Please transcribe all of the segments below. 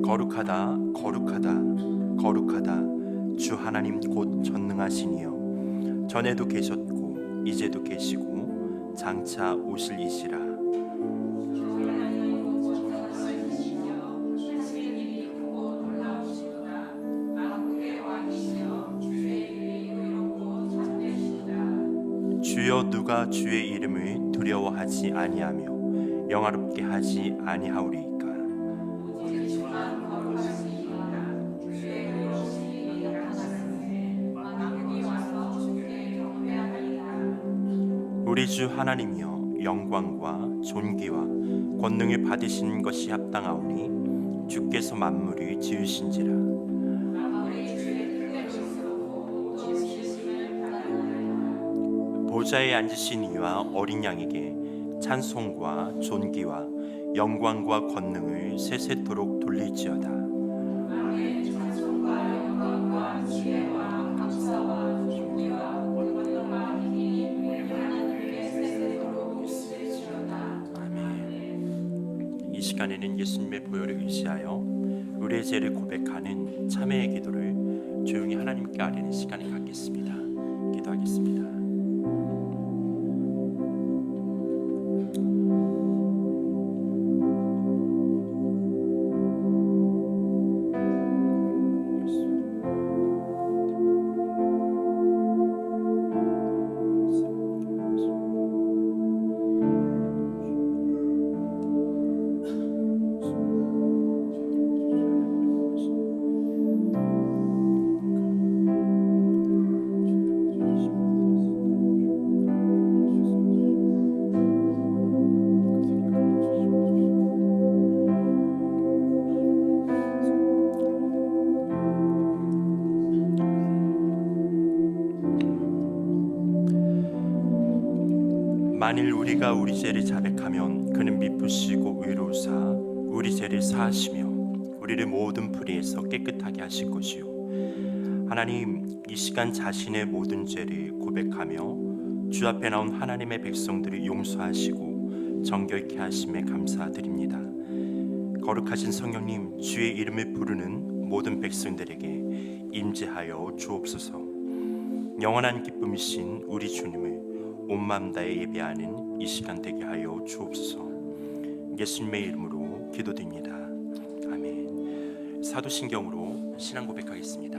거룩하다 거룩하다 거룩하다 주 하나님 곧 전능하시니요 전에도 계셨고 이제도 계시고 장차 오실 이시라. 주여 누가 주의 이름을 두려워하지 아니하며 영화롭게 하지 아니하오리이까. 우리 주 하나님이여 영광과 존귀와 권능을 받으시는 것이 합당하오니 주께서 만물을 지으신지라. 보좌에 앉으신 이와 어린 양에게 찬송과 존귀와 영광과 권능을 세세토록 돌릴지어다. 이 시간에는 예수님의 보혈을 의지하여 우리의 죄를 고백하는 참회의 기도를 조용히 하나님께 아뢰는 시간을 갖겠습니다. 기도하겠습니다. 만일 우리가 우리 죄를 자백하면 그는 미쁘시고 의로우사 우리 죄를 사하시며 우리를 모든 불의에서 깨끗하게 하실 것이요. 하나님, 이 시간 자신의 모든 죄를 고백하며 주 앞에 나온 하나님의 백성들을 용서하시고 정결케 하심에 감사드립니다. 거룩하신 성령님, 주의 이름을 부르는 모든 백성들에게 임재하여 주옵소서. 영원한 기쁨이신 우리 주님을 온 마음 다해 예배하는 이 시간 되게 하여 주옵소서. 예수님의 이름으로 기도드립니다. 아멘. 사도신경으로 신앙 고백하겠습니다.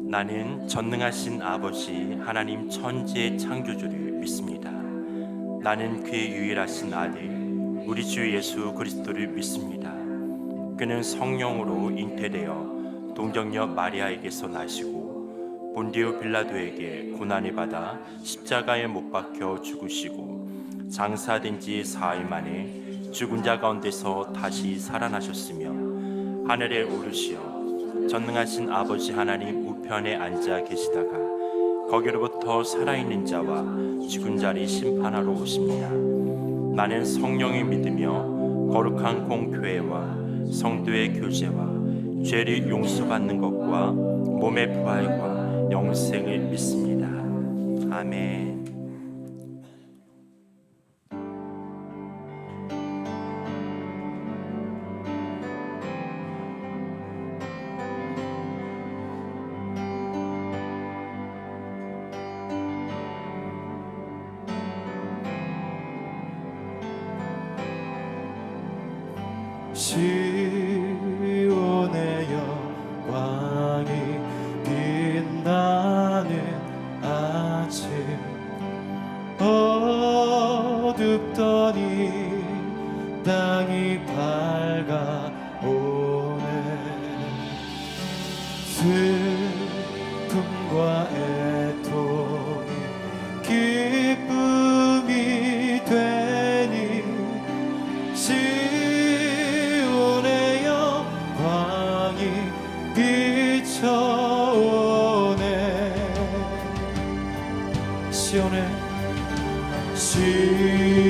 나는 전능하신 아버지 하나님 천지의 창조주를 믿습니다. 나는 그의 유일하신 아들 우리 주 예수 그리스도를 믿습니다. 그는 성령으로 잉태되어 동정녀 마리아에게서 나시고 본디오 빌라도에게 고난을 받아 십자가에 못 박혀 죽으시고 장사된 지 4일 만에 죽은 자 가운데서 다시 살아나셨으며 하늘에 오르시어 전능하신 아버지 하나님 우편에 앉아 계시다가 거기로부터 살아있는 자와 죽은 자를 심판하러 오십니다. 나는 성령을 믿으며 거룩한 공교회와 성도의 교제와 죄를 용서받는 것과 몸의 부활과 영생을 믿습니다. 아멘. 시온의 영광이 빛나는 아침 어둡더니 땅이 밝아오네 슬픔과 애통이 기쁨이 되니 시온의 영광이 비춰오네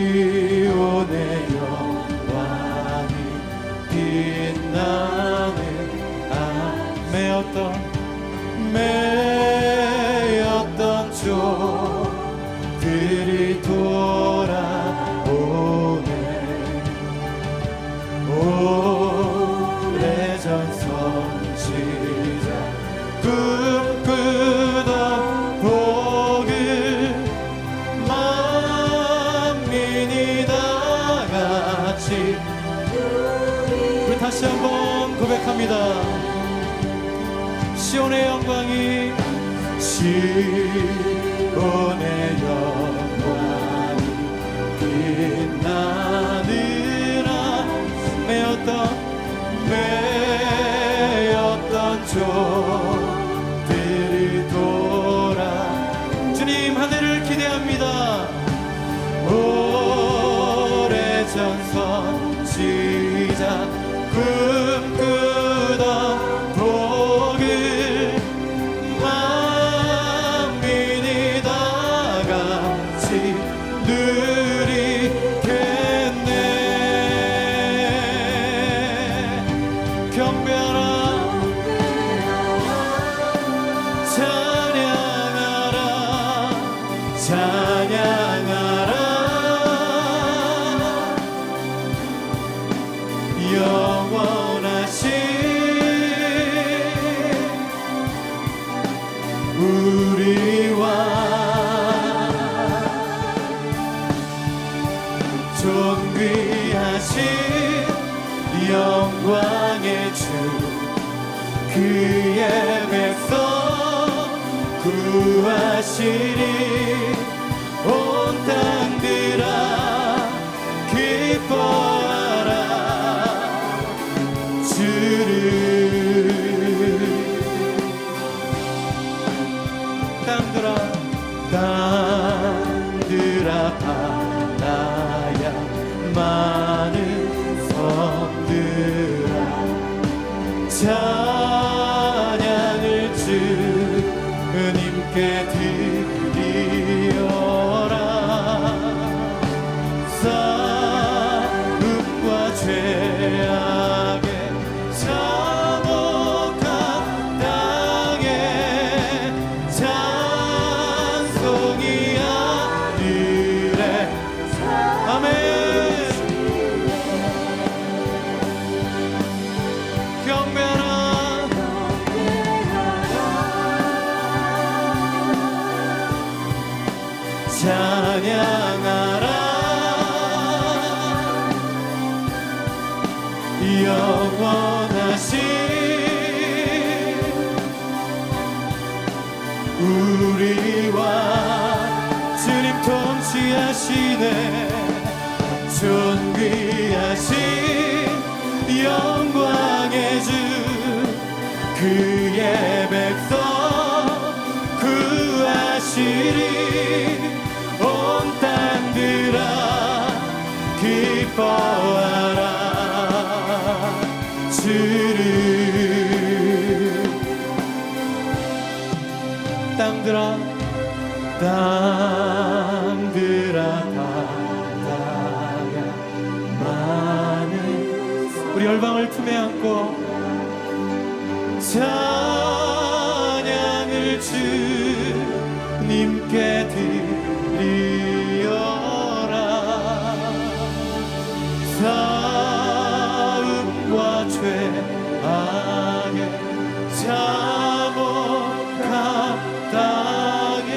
시온의 영광이 빛나는 매였던 종들이 돌아오네 오래전 선지자 꿈꾸던 복을 만민이 다같이 우리 다시 한번 고백합니다. 시온의 영광이 빛나느라 매였던 종들이 돌아 주님 하늘을 기대합니다. 오래전 선지자 꿈꾸던 복을 만민이 다같이 누리겠네 경배하라 찬양하라 찬양하라 영원하신 우리와 존귀하신 영광의 주 그의 백성 구하시리 온 땅들아 기뻐하라 주를 땅들아 바다야 많은 섬들아 찬양을 주님께 드리어라 싸움과 죄악에 참혹한 땅에 찬송이 하늘에 아멘 경배하라 찬양하라 영원하신 우리와 주님 통치하시네 존귀하신 영광의 주 그의 백성 구하시리 온 땅들아 기뻐하라 주를 땅들아 바다야 많은 우리 열방을 품에 안고 찬양을 주님께 드리어라 싸움과 죄악에 참혹한 땅에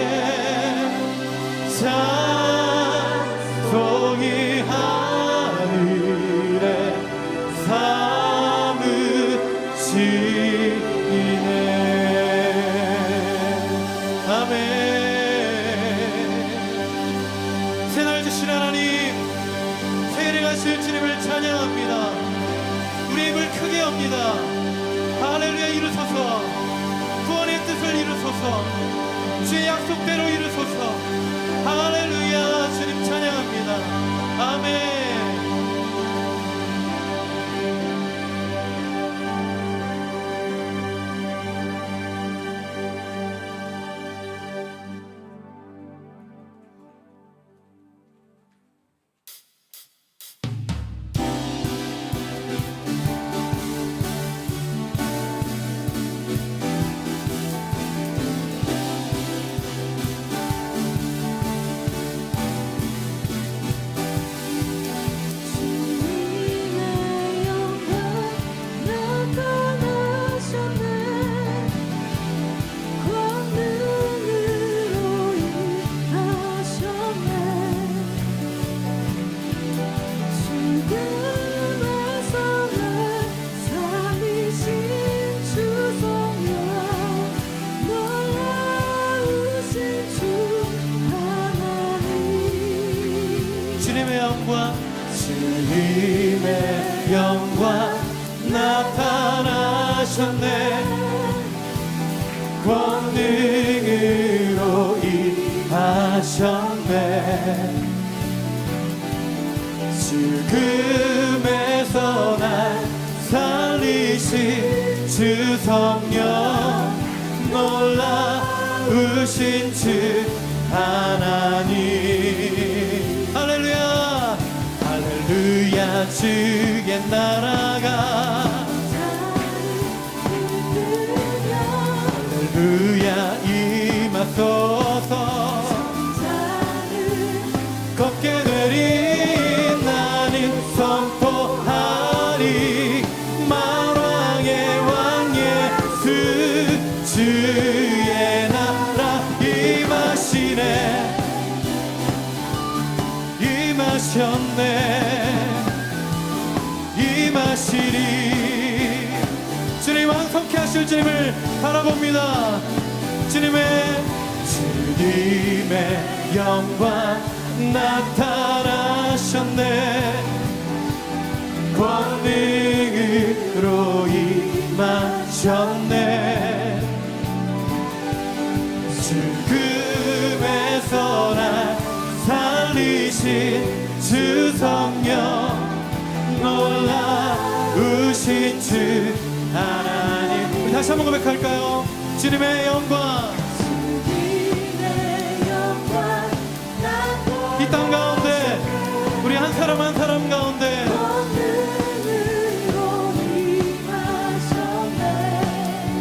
찬송이 하늘에 새날 주신 하나님, 세례 가실 주님을 찬양합니다. 우리 입을 크게 엽니다. 할렐루야. 이루소서. 구원의 뜻을 이루소서. 주의 약속대로 이루소서. 할렐루야. 주님 찬양합니다. 아멘. 주님의 영광 나타나셨네. 권능으로 임하셨네. 죽음에서 날 살리신 주 성령, 놀라우신 주 하나님. 할렐루야. 할렐루야. 주의 나라가 할렐루야 임하소서. 걷게 되리 나는 선포하리. 만왕의 왕 예수 주의 나라 임하시네. 임하셨네. 임하시리. 주님 완성케 하실 주님을 바라봅니다. 주님의 영광 나타나셨네. 권능으로 임하셨네. 죽음에서 날 살리신 주 성령, 놀라우신 주 하나님. 우리 다시 한번 고백할까요? 주님의 영광, 이 땅 가운데 우리 한 사람 한 사람 가운데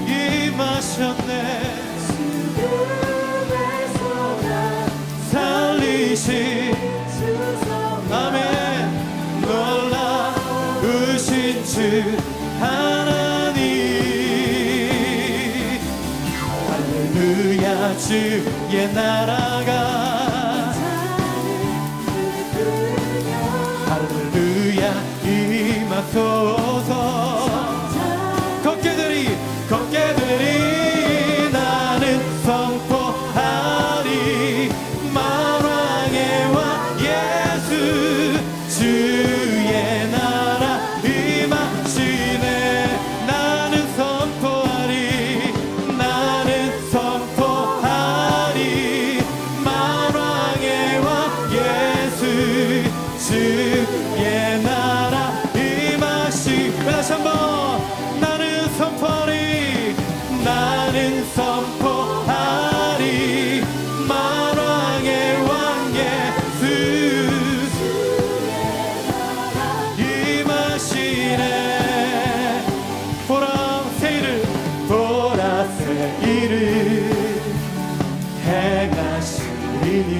임하셨네. 살리신 아멘. 놀라우신 주 하나님. 할렐루야. 주의 나라가 할렐루야 임하소서. 걷게 되리 나는 선포하리. 만왕의 왕 예수 주의 나라 임하시네. 나는 선포하리. 나는 선포하리. 만왕의 왕 예수 주의 나라 임하시. 다시 한번 나는 선포하리. 나는 선포하리. 만왕의 왕 예수 임하시네. 보라 새 일을 행하시리니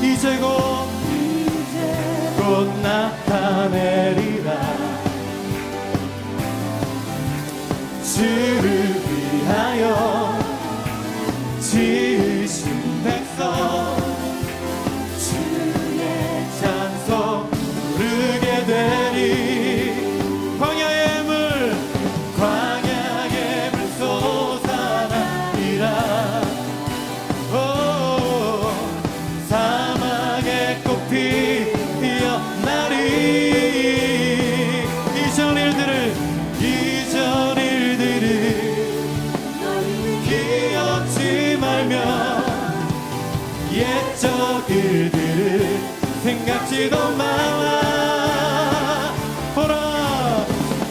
이제 곧 나타내리라. 주를 위하여 지으신 백성 주의 찬송 부르게 되리. 광야의 물 쏟아나리라. 오 사막의 피어나리. 이전 일들을 기억지 말며 옛적 일들을 생각지도 말라.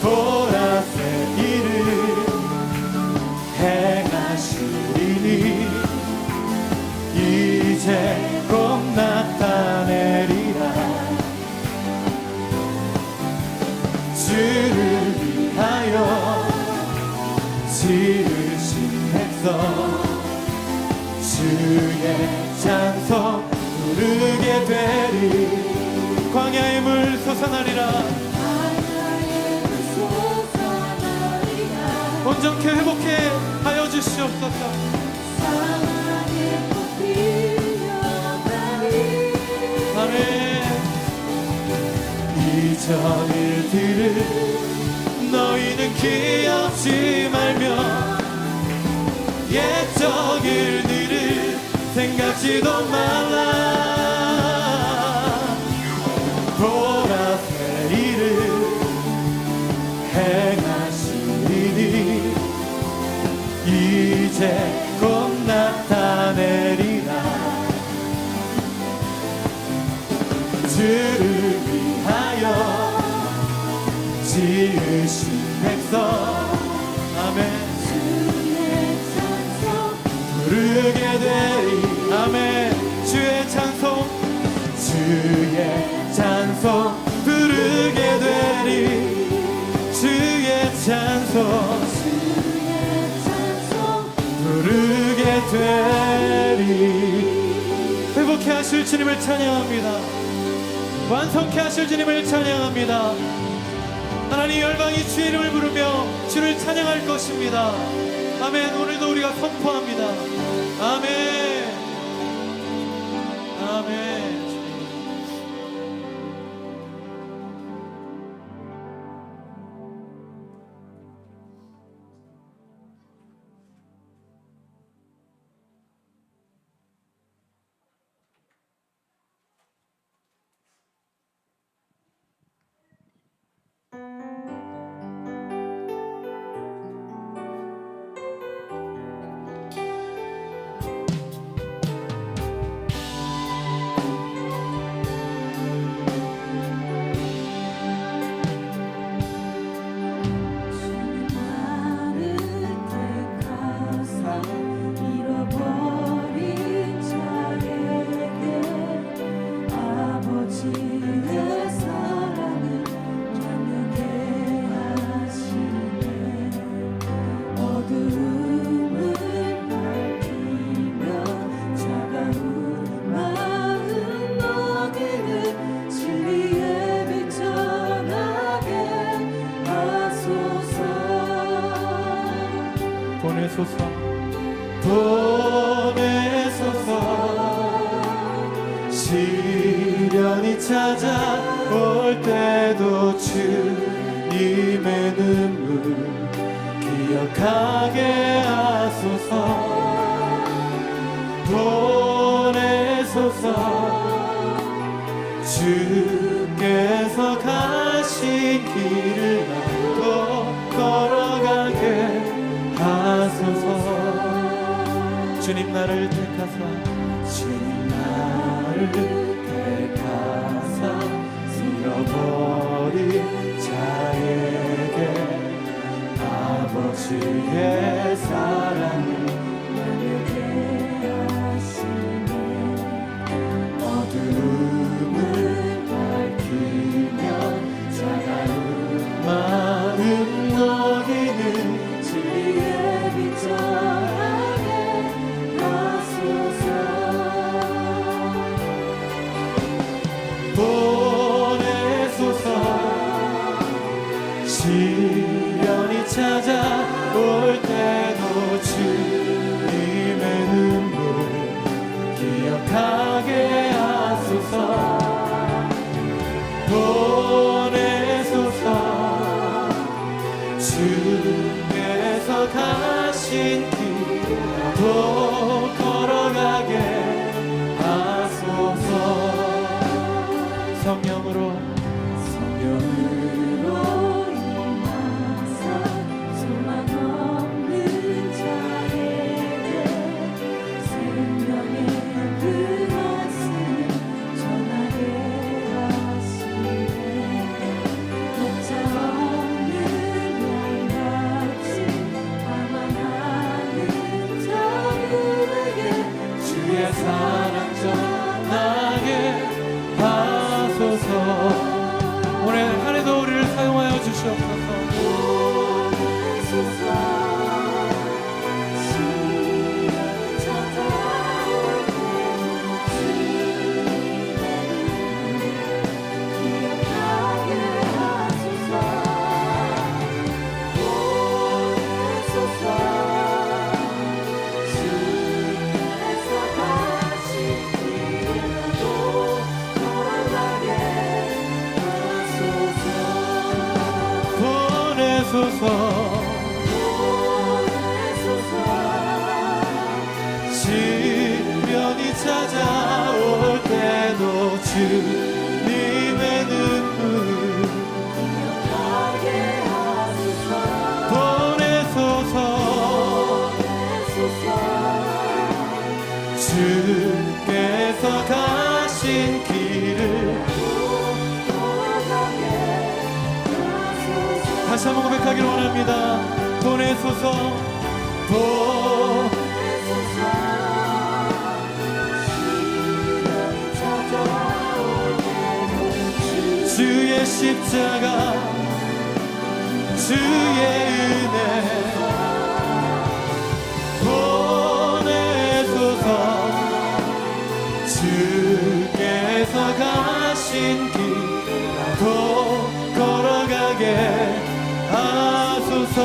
보라 새 일을 행하시리니 이제 곧 나타내리라. 주를 위하여 지으신 백성 주의 찬송 부르게 되리. 광야의 물 솟아나리라. 온전케 회복해 하여 주시옵소서. 아멘. 이전 일들을 너희는 기억지 말며 옛적 일들을 생각지도 말라. 보라 새 일을 행하시리니 이제 곧 나타내리라. 주를 위하여 지으신 백성 아멘 부르게 되리. 아멘. 주의 찬송 부르게 되리. 주의 찬송 부르게 되리. 회복해 하실 주님을 찬양합니다. 완성케 하실 주님을 찬양합니다. 하나님, 열방이 주의 이름을 부르며 주를 찬양할 것입니다. 아멘. 오늘도 우리가 선포합니다. 아멘. 아멘. 보내소서. 시련이 찾아올 때도 주님의 눈물 기억하게 하소서. 보내소서. 주께서 가신 길을 나도 걸어가게 하소서. 주님 나를 택하사 주님 나를 택하사 잃어버린 자에게 아버지의 사랑을 나에게 하시네. 어두움을 밝히며 차가운 마음 녹이는 주의 빛 시련이 찾아올 때도 주님의 눈물 보내소서. 주께서 가신 길을 다시 한번 고백하기를 원합니다. 보내소서. 주의 십자가 주의 은혜 보내소서. 주께서 가신 길 또 걸어가게 하소서.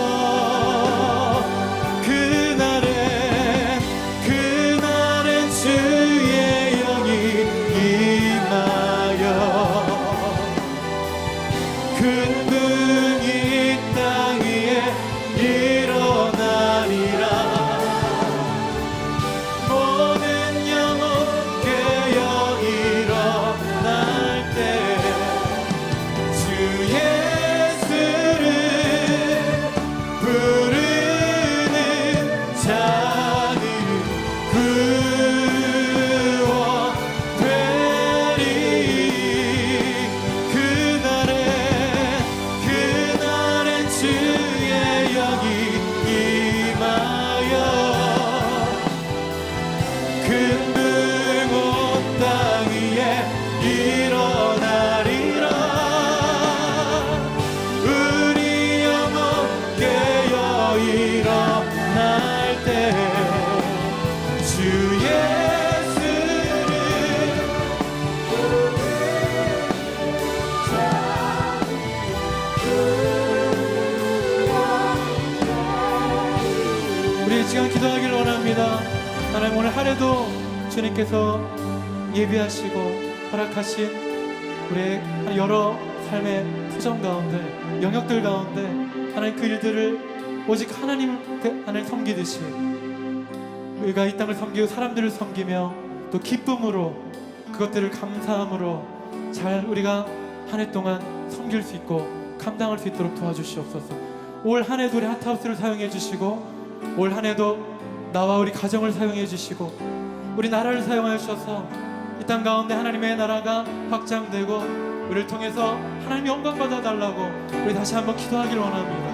그날엔 주의 영이 임하여 근능이 땅 위에 일어나리라. 모든 영혼 깨어 일어날 때 주 예수를 부르는 자는 구원되리. 그날엔 주의 영이 임하여 근능 온 땅 위에 일어나리라. 우리 영혼 깨어 일어날 때 주 예수를 우리 이 시간 기도하기를 원합니다. 하나님, 오늘 하루도 주님께서 예비하시고 허락하신 우리의 여러 삶의 투정 가운데, 영역들 가운데 하나님 그 일들을 오직 하나님 섬기듯이 우리가 이 땅을 섬기고 사람들을 섬기며 또 기쁨으로 그것들을 감사함으로 잘 우리가 한 해 동안 섬길 수 있고 감당할 수 있도록 도와주시옵소서. 올 한 해도 우리 핫하우스를 사용해 주시고 올 한 해도 나와 우리 가정을 사용해 주시고 우리 나라를 사용하여 주셔서 이 땅 가운데 하나님의 나라가 확장되고 우리를 통해서 하나님 영광 받아달라고 우리 다시 한번 기도하기를 원합니다.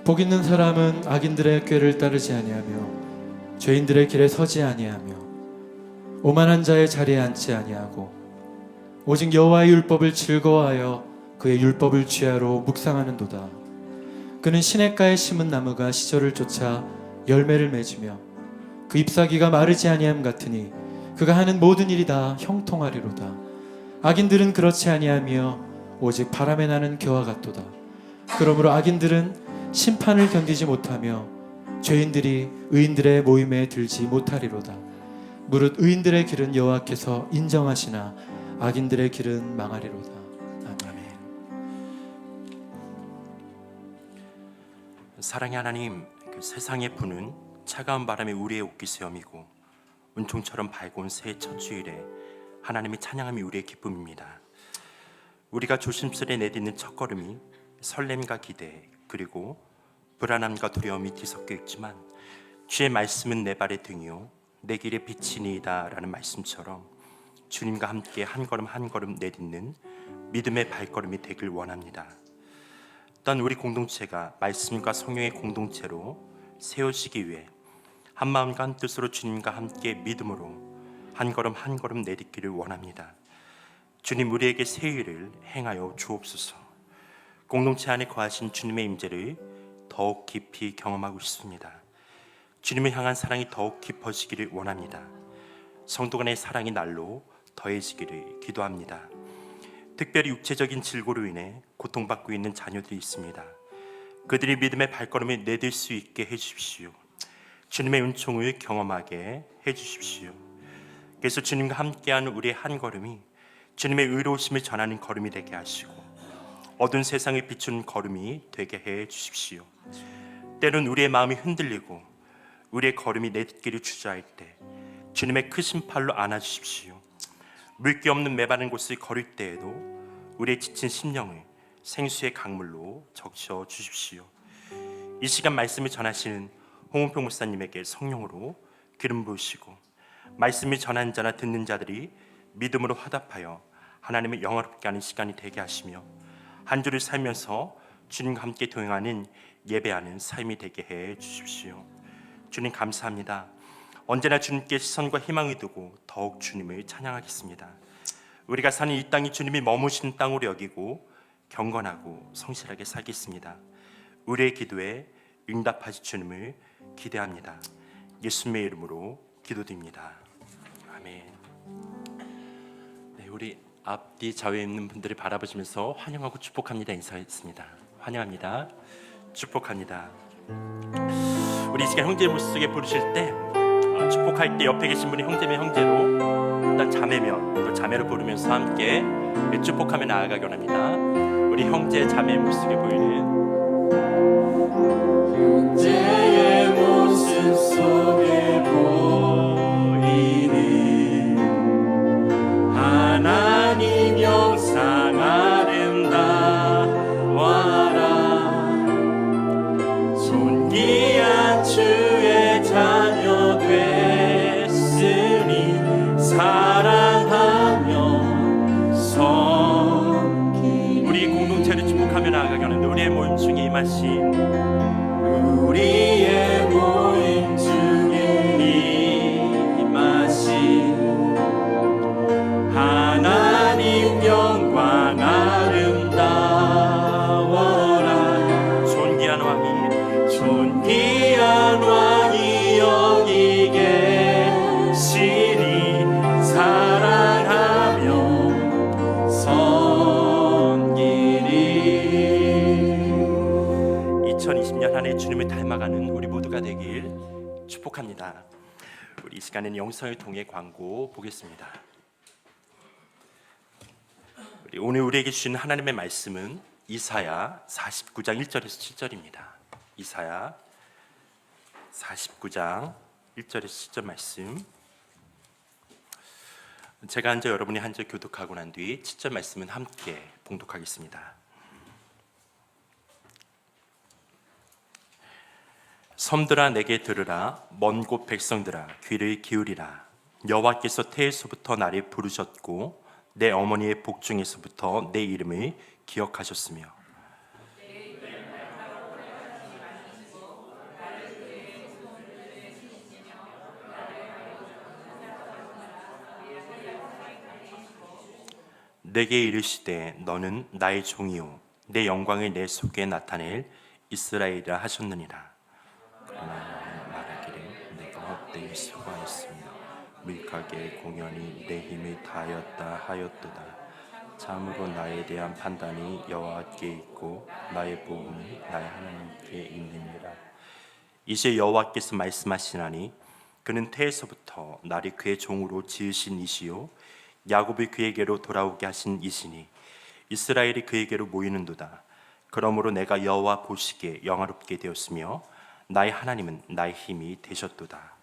복 있는 사람은 악인들의 꾀를 따르지 아니하며 죄인들의 길에 서지 아니하며 오만한 자의 자리에 앉지 아니하고 오직 여호와의 율법을 즐거워하여 그의 율법을 취하로 묵상하는도다. 그는 시냇가에 심은 나무가 시절을 쫓아 열매를 맺으며 그 잎사귀가 마르지 아니함 같으니 그가 하는 모든 일이 다 형통하리로다. 악인들은 그렇지 아니하며 오직 바람에 나는 겨와 같도다. 그러므로 악인들은 심판을 견디지 못하며 죄인들이 의인들의 모임에 들지 못하리로다. 무릇 의인들의 길은 여호와께서 인정하시나 악인들의 길은 망하리로다. 아멘. 사랑의 하나님, 그 세상에 부는 차가운 바람이 우리의 옷깃이염이고 은총처럼 밝은 새해 첫 주일에 하나님의 찬양함이 우리의 기쁨입니다. 우리가 조심스레 내딛는 첫걸음이 설렘과 기대 그리고 불안함과 두려움이 뒤섞여 있지만 주의 말씀은 내 발의 등이요 내 길의 빛이니이다 라는 말씀처럼 주님과 함께 한 걸음 한 걸음 내딛는 믿음의 발걸음이 되길 원합니다. 또한 우리 공동체가 말씀과 성령의 공동체로 세워지기 위해 한마음과 한뜻으로 주님과 함께 믿음으로 한 걸음 한 걸음 내딛기를 원합니다. 주님, 우리에게 새 일을 행하여 주옵소서. 공동체 안에 거하신 주님의 임재를 더욱 깊이 경험하고 싶습니다. 주님을 향한 사랑이 더욱 깊어지기를 원합니다. 성도 간의 사랑이 날로 더해지기를 기도합니다. 특별히 육체적인 질고로 인해 고통받고 있는 자녀들이 있습니다. 그들이 믿음의 발걸음을 내딜 수 있게 해주십시오. 주님의 은총을 경험하게 해주십시오. 그래서 주님과 함께하는 우리의 한 걸음이 주님의 의로우심을 전하는 걸음이 되게 하시고 어두운 세상을 비추는 걸음이 되게 해 주십시오. 때론 우리의 마음이 흔들리고 우리의 걸음이 내딛기를 주저할 때 주님의 크신 팔로 안아주십시오. 물기 없는 메마른 곳을 걸을 때에도 우리의 지친 심령을 생수의 강물로 적셔 주십시오. 이 시간 말씀을 전하시는 홍은표 목사님에게 성령으로 기름 부으시고 말씀을 전하는 자나 듣는 자들이 믿음으로 화답하여 하나님을 영화롭게 하는 시간이 되게 하시며 한 주를 살면서 주님과 함께 동행하는 예배하는 삶이 되게 해 주십시오. 주님 감사합니다. 언제나 주님께 시선과 희망을 두고 더욱 주님을 찬양하겠습니다. 우리가 사는 이 땅이 주님이 머무시는 땅으로 여기고 경건하고 성실하게 살겠습니다. 우리의 기도에 응답하실 주님을 기대합니다. 예수님의 이름으로 기도드립니다. 아멘. 네, 우리 앞뒤 좌우에 있는 분들을 바라보시면서 환영하고 축복합니다 인사했습니다. 환영합니다. 축복합니다. 우리 이 시간 형제의 모습 속에 부르실 때 축복할 때 옆에 계신 분이 형제면 형제로 일단 자매면 또 자매로 부르면서 함께 축복하며 나아가기 원합니다. 우리 형제 자매 모습 속에 보이는 형제의 모습 속에 보이는 하나님 영상 아름다워라. 존귀한 주의 자녀 됐으니 사랑하며 섬기리. 우리 공동체를 축복하며 나아가기 원합니다. 우리의 모임 중에 임하신 우리의 모임 중에 임하신 하나님 영광 아름다워라. 존귀한 왕이 존귀한 왕이 여기 계시니 사랑하며 섬기리. 2020년 한 해 주님을 닮아가는 우리 모두가 되길 축복합니다. 우리 이 시간에는 영상을 통해 광고 보겠습니다. 오늘 우리에게 주신 하나님의 말씀은 이사야 49장 1절에서 7절입니다. 이사야 49장 1절에서 7절 말씀. 제가 한 절 여러분이 한 절 교독하고 난 뒤 7절 말씀은 함께 봉독하겠습니다. 섬들아 내게 들으라. 먼 곳 백성들아 귀를 기울이라. 여호와께서 태에서부터 나를 부르셨고 내 어머니의 복중에서부터 내 이름을 기억하셨으며 내게 이르시되 너는 나의 종이요 내 영광을 내 속에 나타낼 이스라엘이라 하셨느니라. 그러나 말하기를 내가 헛되이 수고하였으며 밀가게 공연히 내 힘을 다하였다 하였도다. 참으로 나에 대한 판단이 여호와께 있고 나의 보응이 나의 하나님께 있느니라. 이제 여호와께서 말씀하시나니 그는 태에서부터 나를 그의 종으로 지으신 이시요 야곱이 그에게로 돌아오게 하신 이시니 이스라엘이 그에게로 모이는도다. 그러므로 내가 여호와 보시기에 영화롭게 되었으며 나의 하나님은 나의 힘이 되셨도다.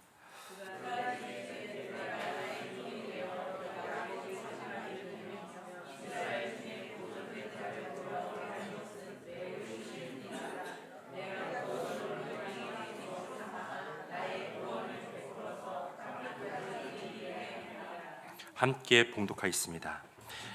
함께 봉독하겠습니다.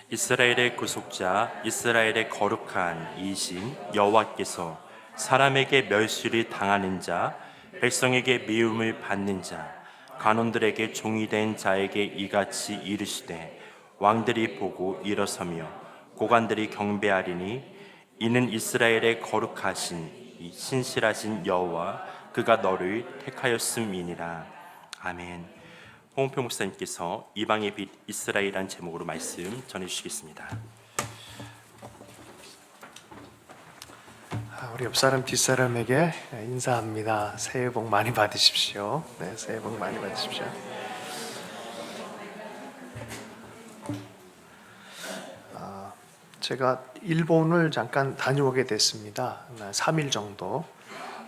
이스라엘의 구속자, 이스라엘의 거룩한 이신 여호와께서 사람에게 멸시를 당하는 자, 백성에게 미움을 받는 자, 간원들에게 종이 된 자에게 이같이 이르시되 왕들이 보고 일어서며 고관들이 경배하리니 이는 이스라엘의 거룩하신 이 신실하신 여호와 그가 너를 택하였음이니라. 아멘. 홍표 목사님께서 이방의 빛 이스라엘이라는 제목으로 말씀 전해주시겠습니다. 우리 옆사람 뒷사람에게 인사합니다. 새해 복 많이 받으십시오. 네, 새해 복 많이 받으십시오. 제가 일본을 잠깐 다녀오게 됐습니다. 3일 정도.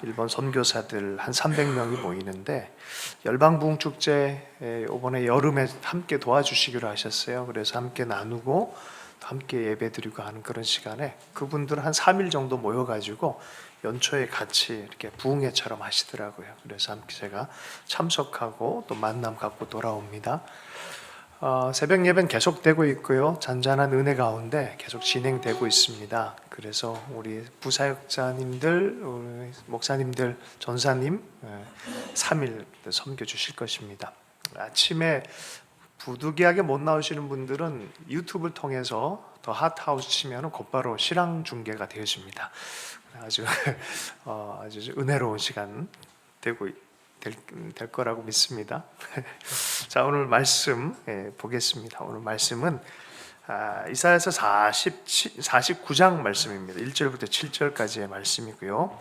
일본 선교사들 한 300명이 모이는데 열방부흥축제 이번에 여름에 함께 도와주시기로 하셨어요. 그래서 함께 나누고 함께 예배드리고 하는 그런 시간에 그분들 한 3일 정도 모여가지고 연초에 같이 이렇게 부흥회처럼 하시더라고요. 그래서 함께 제가 참석하고 또 만남 갖고 돌아옵니다. 새벽 예배는 계속되고 있고요. 잔잔한 은혜 가운데 계속 진행되고 있습니다. 그래서 우리 부사역자님들, 우리 목사님들, 전사님 3일 섬겨 주실 것입니다. 아침에 부득이하게 못 나오시는 분들은 유튜브를 통해서 더 핫하우스 치면 곧바로 실황 중계가 되어집니다. 아주 아주 은혜로운 시간 될 거라고 믿습니다. 자, 오늘 말씀 보겠습니다. 오늘 말씀은 이사야서 49장 말씀입니다. 1절부터 7절까지의 말씀이고요.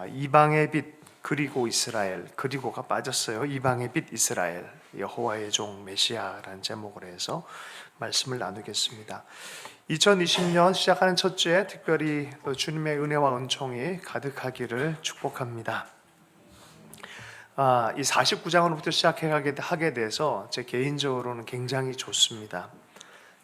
이방의 빛 그리고 이스라엘, 그리고가 빠졌어요. 이방의 빛 이스라엘, 여호와의 종 메시아라는 제목으로 해서 말씀을 나누겠습니다. 2020년 시작하는 첫 주에 특별히 주님의 은혜와 은총이 가득하기를 축복합니다. 이 49장으로부터 시작하게 돼서 제 개인적으로는 굉장히 좋습니다.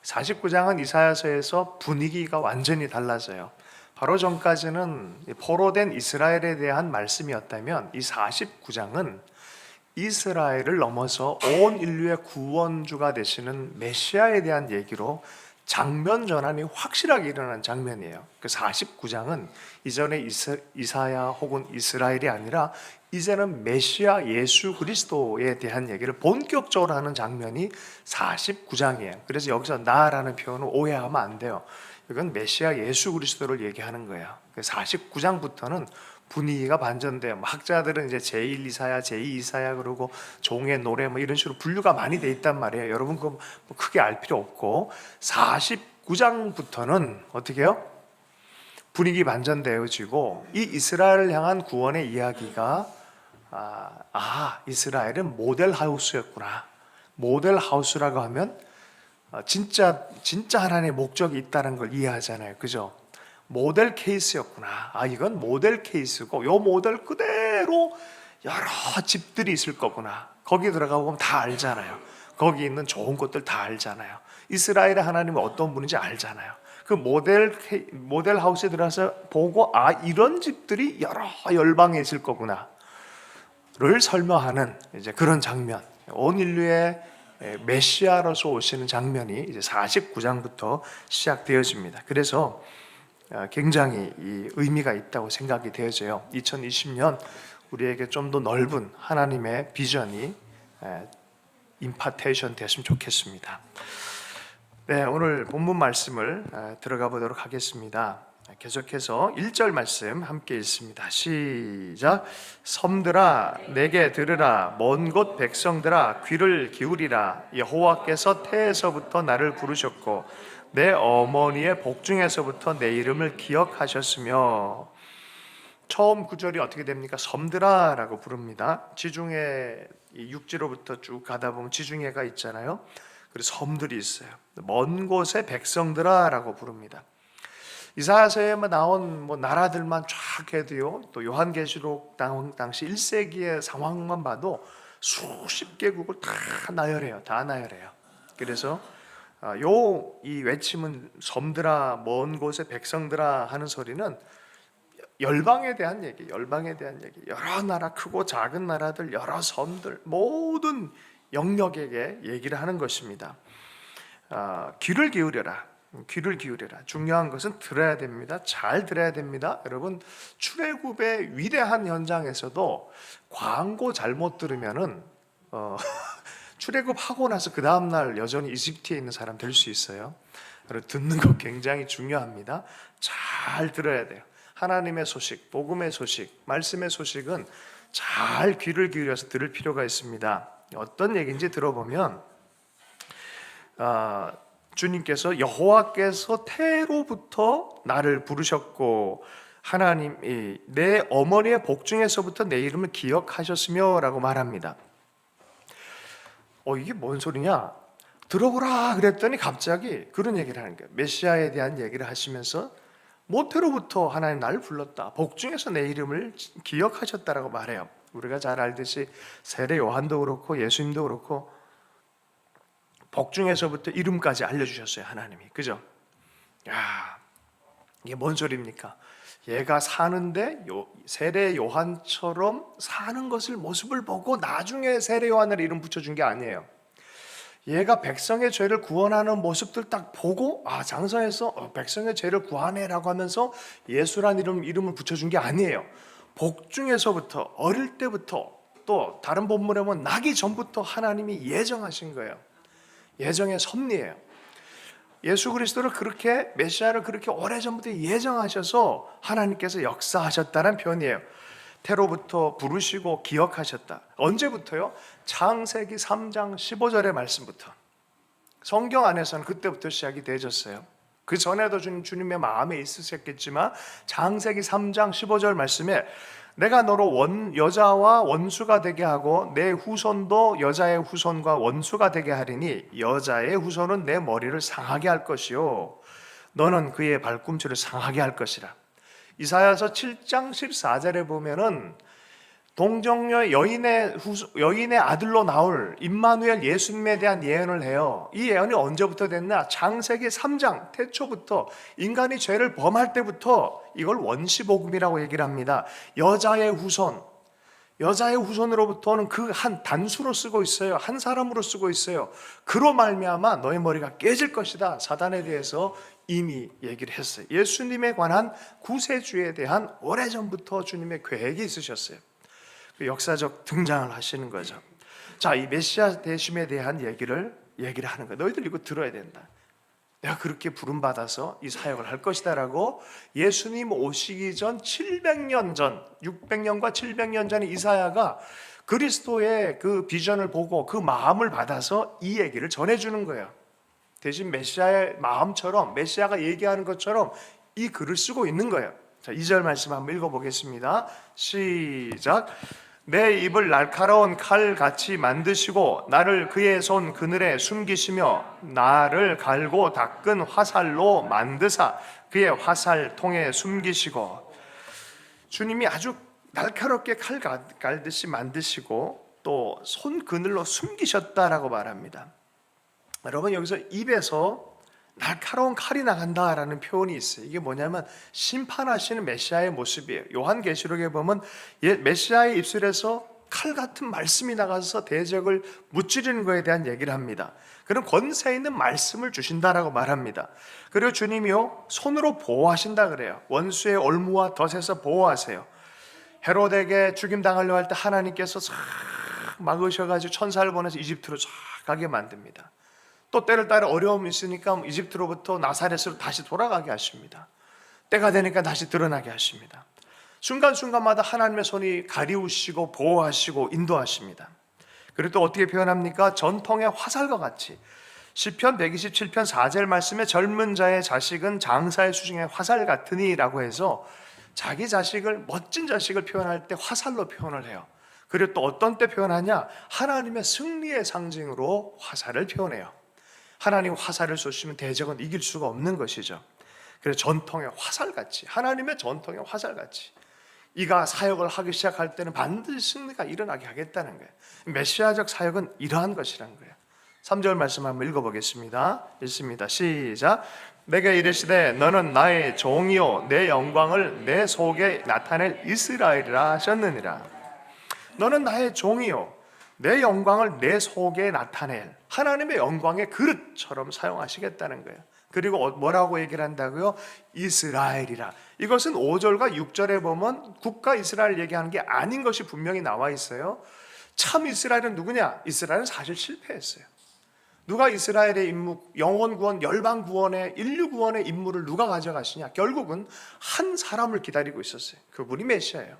49장은 이사야서에서 분위기가 완전히 달라져요. 바로 전까지는 포로된 이스라엘에 대한 말씀이었다면 이 49장은 이스라엘을 넘어서 온 인류의 구원주가 되시는 메시아에 대한 얘기로 장면 전환이 확실하게 일어난 장면이에요. 그 49장은 이전에 이사야 혹은 이스라엘이 아니라 이제는 메시아 예수 그리스도에 대한 얘기를 본격적으로 하는 장면이 49장이에요. 그래서 여기서 나라는 표현을 오해하면 안 돼요. 이건 메시아 예수 그리스도를 얘기하는 거예요. 49장부터는 분위기가 반전돼요. 학자들은 이제 제1 이사야, 제2 이사야 그러고 종의 노래 뭐 이런 식으로 분류가 많이 돼 있단 말이에요. 여러분 그거 뭐 크게 알 필요 없고 49장부터는 어떻게 해요? 분위기 반전되어지고 이 이스라엘을 향한 구원의 이야기가 이스라엘은 모델 하우스였구나. 모델 하우스라고 하면 진짜 하나님의 목적이 있다는 걸 이해하잖아요. 그죠? 모델 케이스였구나. 이건 모델 케이스고 요 모델 그대로 여러 집들이 있을 거구나. 거기 들어가 보면 다 알잖아요. 거기 있는 좋은 것들 다 알잖아요. 이스라엘의 하나님은 어떤 분인지 알잖아요. 그 모델 하우스에 들어가서 보고 이런 집들이 여러 열방에 있을 거구나를 설명하는 이제 그런 장면. 온 인류의 메시아로서 오시는 장면이 이제 49장부터 시작되어집니다. 그래서 굉장히 이 의미가 있다고 생각이 되어져요. 2020년 우리에게 좀 더 넓은 하나님의 비전이 임파테이션 됐으면 좋겠습니다. 네, 오늘 본문 말씀을 들어가 보도록 하겠습니다. 계속해서 1절 말씀 함께 읽습니다. 시작. 섬들아 내게 들으라. 먼 곳 백성들아 귀를 기울이라. 여호와께서 태에서부터 나를 부르셨고 내 어머니의 복중에서부터 내 이름을 기억하셨으며. 처음 구절이 어떻게 됩니까? 섬들아라고 부릅니다. 지중해 이 육지로부터 쭉 가다 보면 지중해가 있잖아요. 그래서 섬들이 있어요. 먼 곳의 백성들아라고 부릅니다. 이사야서에 나온 나라들만 쫙 해도요, 또 요한계시록 당시 1세기의 상황만 봐도 수십 개국을 다 나열해요. 다 나열해요. 그래서 이 외침은 섬들아, 먼 곳의 백성들아 하는 소리는 열방에 대한 얘기, 열방에 대한 얘기. 여러 나라, 크고 작은 나라들, 여러 섬들, 모든 영역에게 얘기를 하는 것입니다. 귀를 기울여라. 귀를 기울여라. 중요한 것은 들어야 됩니다. 잘 들어야 됩니다. 여러분, 출애굽의 위대한 현장에서도 광고 잘못 들으면은 출애굽하고 나서 그 다음 날 여전히 이집트에 있는 사람 될 수 있어요. 여러분, 듣는 거 굉장히 중요합니다. 잘 들어야 돼요. 하나님의 소식, 복음의 소식, 말씀의 소식은 잘 귀를 기울여서 들을 필요가 있습니다. 어떤 얘기인지 들어보면 주님께서 여호와께서 태로부터 나를 부르셨고 하나님이 내 어머니의 복중에서부터 내 이름을 기억하셨으며 라고 말합니다. 이게 뭔 소리냐? 들어보라 그랬더니 갑자기 그런 얘기를 하는 거예요. 메시아에 대한 얘기를 하시면서 모태로부터 하나님 나를 불렀다. 복중에서 내 이름을 기억하셨다라고 말해요. 우리가 잘 알듯이 세례 요한도 그렇고 예수님도 그렇고 복중에서부터 이름까지 알려주셨어요. 하나님이. 그죠? 야, 이게 뭔 소리입니까? 얘가 사는데 세례 요한처럼 사는 것을 모습을 보고 나중에 세례 요한을 이름 붙여준 게 아니에요. 얘가 백성의 죄를 구원하는 모습들 딱 보고 장성해서 백성의 죄를 구하네라고 하면서 예수란 이름을 붙여준 게 아니에요. 복중에서부터 어릴 때부터 또 다른 본문에 보면 나기 전부터 하나님이 예정하신 거예요. 예정의 섭리예요. 예수 그리스도를 그렇게 메시아를 그렇게 오래전부터 예정하셔서 하나님께서 역사하셨다는 표현이에요. 태로부터 부르시고 기억하셨다. 언제부터요? 창세기 3장 15절의 말씀부터. 성경 안에서는 그때부터 시작이 되어졌어요. 그 전에도 주님의 마음에 있으셨겠지만 창세기 3장 15절 말씀에 내가 너로 여자와 원수가 되게 하고 내 후손도 여자의 후손과 원수가 되게 하리니 여자의 후손은 내 머리를 상하게 할 것이요 너는 그의 발꿈치를 상하게 할 것이라. 이사야서 7장 14절에 보면은 동정녀 여인의 아들로 나올 임마누엘 예수님에 대한 예언을 해요. 이 예언이 언제부터 됐나? 창세기 3장 태초부터 인간이 죄를 범할 때부터 이걸 원시복음이라고 얘기를 합니다. 여자의 후손으로부터는 그 한 단수로 쓰고 있어요. 한 사람으로 쓰고 있어요. 그로 말미암아 너의 머리가 깨질 것이다. 사단에 대해서 이미 얘기를 했어요. 예수님에 관한 구세주에 대한 오래전부터 주님의 계획이 있으셨어요. 그 역사적 등장을 하시는 거죠. 자, 이 메시아 대심에 대한 얘기를 하는 거예요. 너희들 이거 들어야 된다. 내가 그렇게 부름받아서 이 사역을 할 것이다라고 예수님 오시기 전 700년 전, 600년과 700년 전에 이사야가 그리스도의 그 비전을 보고 그 마음을 받아서 이 얘기를 전해주는 거예요. 대신 메시아의 마음처럼 메시아가 얘기하는 것처럼 이 글을 쓰고 있는 거예요. 자, 2절 말씀 한번 읽어보겠습니다. 시작. 내 입을 날카로운 칼같이 만드시고 나를 그의 손 그늘에 숨기시며 나를 갈고 닦은 화살로 만드사 그의 화살통에 숨기시고. 주님이 아주 날카롭게 칼 갈듯이 만드시고 또 손 그늘로 숨기셨다라고 말합니다. 여러분, 여기서 입에서 날카로운 칼이 나간다라는 표현이 있어요. 이게 뭐냐면 심판하시는 메시아의 모습이에요. 요한계시록에 보면 메시아의 입술에서 칼 같은 말씀이 나가서 대적을 무찌르는 것에 대한 얘기를 합니다. 그런 권세 있는 말씀을 주신다라고 말합니다. 그리고 주님이요 손으로 보호하신다 그래요. 원수의 올무와 덫에서 보호하세요. 헤롯에게 죽임당하려 할 때 하나님께서 싹 막으셔가지고 천사를 보내서 이집트로 쫙 가게 만듭니다. 또 때를 따라 어려움이 있으니까 이집트로부터 나사렛으로 다시 돌아가게 하십니다. 때가 되니까 다시 드러나게 하십니다. 순간순간마다 하나님의 손이 가리우시고 보호하시고 인도하십니다. 그리고 또 어떻게 표현합니까? 전통의 화살과 같이 시편 127편 4절 말씀에 젊은 자의 자식은 장사의 수중에 화살 같으니라고 해서 자기 자식을, 멋진 자식을 표현할 때 화살로 표현을 해요. 그리고 또 어떤 때 표현하냐? 하나님의 승리의 상징으로 화살을 표현해요. 하나님 화살을 쏘시면 대적은 이길 수가 없는 것이죠. 그래서 전통의 화살같이, 하나님의 전통의 화살같이 이가 사역을 하기 시작할 때는 반드시 승리가 일어나게 하겠다는 거예요. 메시아적 사역은 이러한 것이라는 거예요. 3절 말씀 한번 읽어보겠습니다. 읽습니다. 시작. 내게 이르시되 너는 나의 종이요 내 영광을 내 속에 나타낼 이스라엘이라 하셨느니라. 너는 나의 종이요 내 영광을 내 속에 나타낼 하나님의 영광의 그릇처럼 사용하시겠다는 거예요. 그리고 뭐라고 얘기를 한다고요? 이스라엘이라. 이것은 5절과 6절에 보면 국가 이스라엘 얘기하는 게 아닌 것이 분명히 나와 있어요. 참 이스라엘은 누구냐? 이스라엘은 사실 실패했어요. 누가 이스라엘의 임무, 영혼 구원, 열방 구원의, 인류 구원의 임무를 누가 가져가시냐? 결국은 한 사람을 기다리고 있었어요. 그분이 메시아예요.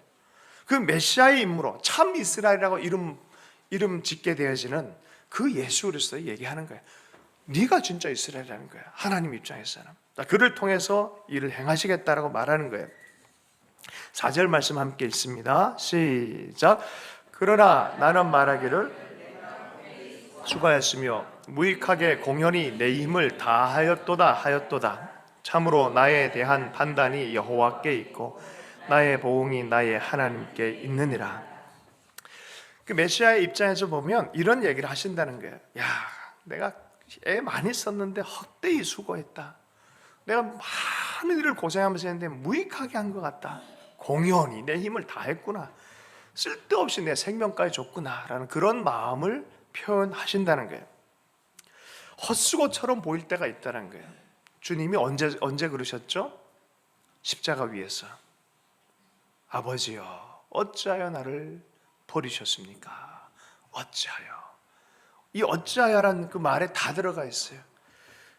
그 메시아의 임무로 참 이스라엘이라고 이름 짓게 되어지는 그 예수 그리스도 얘기하는 거예요. 네가 진짜 이스라엘이라는 거야. 하나님 입장에서는. 그를 통해서 일을 행하시겠다라고 말하는 거예요. 4절 말씀 함께 읽습니다. 시작. 그러나 나는 말하기를 수고하였으며 무익하게 공연히 내 힘을 다하였도다 하였도다. 참으로 나에 대한 판단이 여호와께 있고 나의 보응이 나의 하나님께 있느니라. 그 메시아의 입장에서 보면 이런 얘기를 하신다는 거예요. 야, 내가 애 많이 썼는데 헛되이 수고했다. 내가 많은 일을 고생하면서 했는데 무익하게 한 것 같다. 공연히 내 힘을 다했구나. 쓸데없이 내 생명까지 줬구나 라는 그런 마음을 표현하신다는 거예요. 헛수고처럼 보일 때가 있다는 거예요. 주님이 언제 그러셨죠? 십자가 위에서 아버지여 어찌하여 나를 버리셨습니까? 어찌하여. 이 어찌하여라는 그 말에 다 들어가 있어요.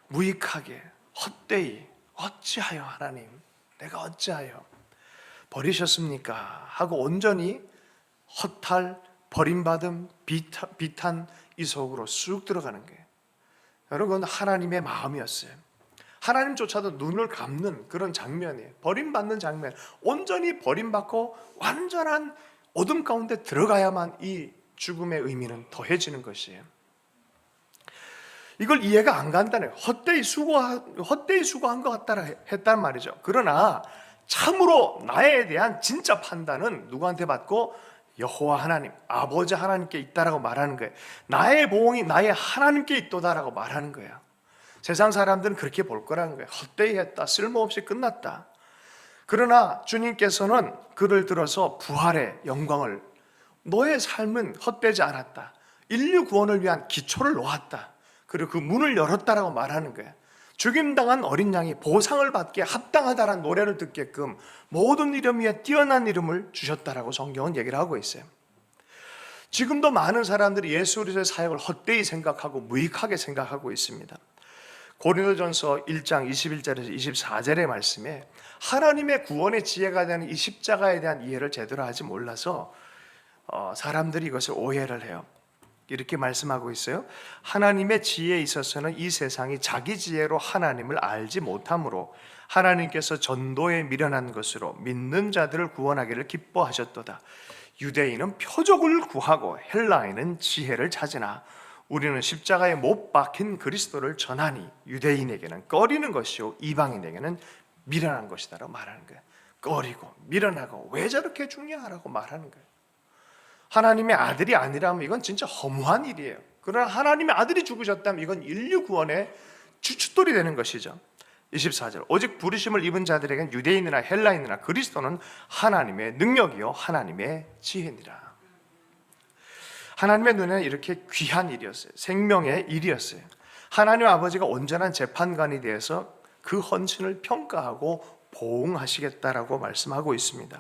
무익하게, 헛되이, 어찌하여 하나님, 내가 어찌하여 버리셨습니까? 하고 온전히 허탈, 버림받음, 비탄 이 속으로 쑥 들어가는 거예요. 여러분, 하나님의 마음이었어요. 하나님조차도 눈을 감는 그런 장면이에요. 버림받는 장면, 온전히 버림받고 완전한 어둠 가운데 들어가야만 이 죽음의 의미는 더해지는 것이에요. 이걸 이해가 안 간다네요. 헛되이 수고한 것 같다 했단 말이죠. 그러나 참으로 나에 대한 진짜 판단은 누구한테 받고? 여호와 하나님, 아버지 하나님께 있다라고 말하는 거예요. 나의 보응이 나의 하나님께 있도다라고 말하는 거예요. 세상 사람들은 그렇게 볼 거라는 거예요. 헛되이 했다, 쓸모없이 끝났다. 그러나 주님께서는 그를 들어서 부활의 영광을, 너의 삶은 헛되지 않았다, 인류 구원을 위한 기초를 놓았다, 그리고 그 문을 열었다라고 말하는 거예요. 죽임당한 어린 양이 보상을 받기에 합당하다라는 노래를 듣게끔 모든 이름 위에 뛰어난 이름을 주셨다라고 성경은 얘기를 하고 있어요. 지금도 많은 사람들이 예수 그리스도의 사역을 헛되이 생각하고 무익하게 생각하고 있습니다. 고린도전서 1장 21절에서 24절의 말씀에 하나님의 구원의 지혜가 되는 이 십자가에 대한 이해를 제대로 하지 몰라서 사람들이 이것을 오해를 해요. 이렇게 말씀하고 있어요. 하나님의 지혜에 있어서는 이 세상이 자기 지혜로 하나님을 알지 못하므로 하나님께서 전도에 미련한 것으로 믿는 자들을 구원하기를 기뻐하셨도다. 유대인은 표적을 구하고 헬라인은 지혜를 찾으나 우리는 십자가에 못 박힌 그리스도를 전하니 유대인에게는 꺼리는 것이요 이방인에게는 미련한 것이다라고 말하는 거예요. 꺼리고 미련하고 왜 저렇게 죽냐라고 말하는 거예요. 하나님의 아들이 아니라면 이건 진짜 허무한 일이에요. 그러나 하나님의 아들이 죽으셨다면 이건 인류 구원의 주춧돌이 되는 것이죠. 24절 오직 부르심을 입은 자들에게는 유대인이나 헬라인이나 그리스도는 하나님의 능력이요 하나님의 지혜니라. 하나님의 눈에는 이렇게 귀한 일이었어요. 생명의 일이었어요. 하나님 아버지가 온전한 재판관이 되어서 그 헌신을 평가하고 보응하시겠다라고 말씀하고 있습니다.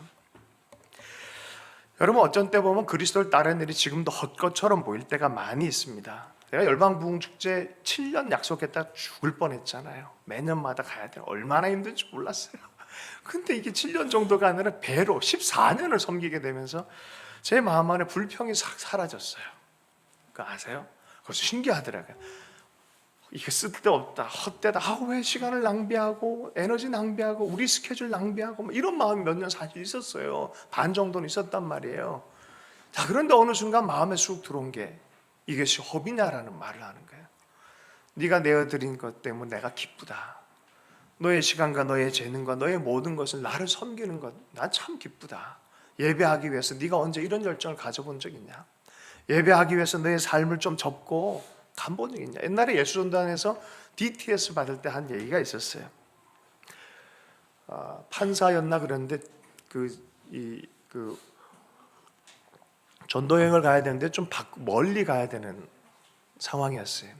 여러분, 어쩐 때 보면 그리스도를 따르는 일이 지금도 헛것처럼 보일 때가 많이 있습니다. 내가 열방부흥축제 7년 약속했다 죽을 뻔했잖아요. 매년마다 가야 돼요. 얼마나 힘든지 몰랐어요. 근데 이게 7년 정도가 아니라 배로 14년을 섬기게 되면서 제 마음 안에 불평이 싹 사라졌어요. 그거 아세요? 그래서 신기하더라고요. 이게 쓸데없다, 헛되다, 왜 시간을 낭비하고 에너지 낭비하고 우리 스케줄 낭비하고 뭐 이런 마음이 몇 년 사실 있었어요. 반 정도는 있었단 말이에요. 자, 그런데 어느 순간 마음에 쑥 들어온 게 이것이 허비냐라는 말을 하는 거예요. 네가 내어드린 것 때문에 내가 기쁘다. 너의 시간과 너의 재능과 너의 모든 것을 나를 섬기는 것, 난 참 기쁘다. 예배하기 위해서 네가 언제 이런 열정을 가져본 적 있냐? 예배하기 위해서 너의 삶을 좀 접고 간본 적 있냐? 옛날에 예수전단에서 DTS 받을 때 한 얘기가 있었어요. 판사였나 그랬는데 전도여행을 가야 되는데 좀 멀리 가야 되는 상황이었어요.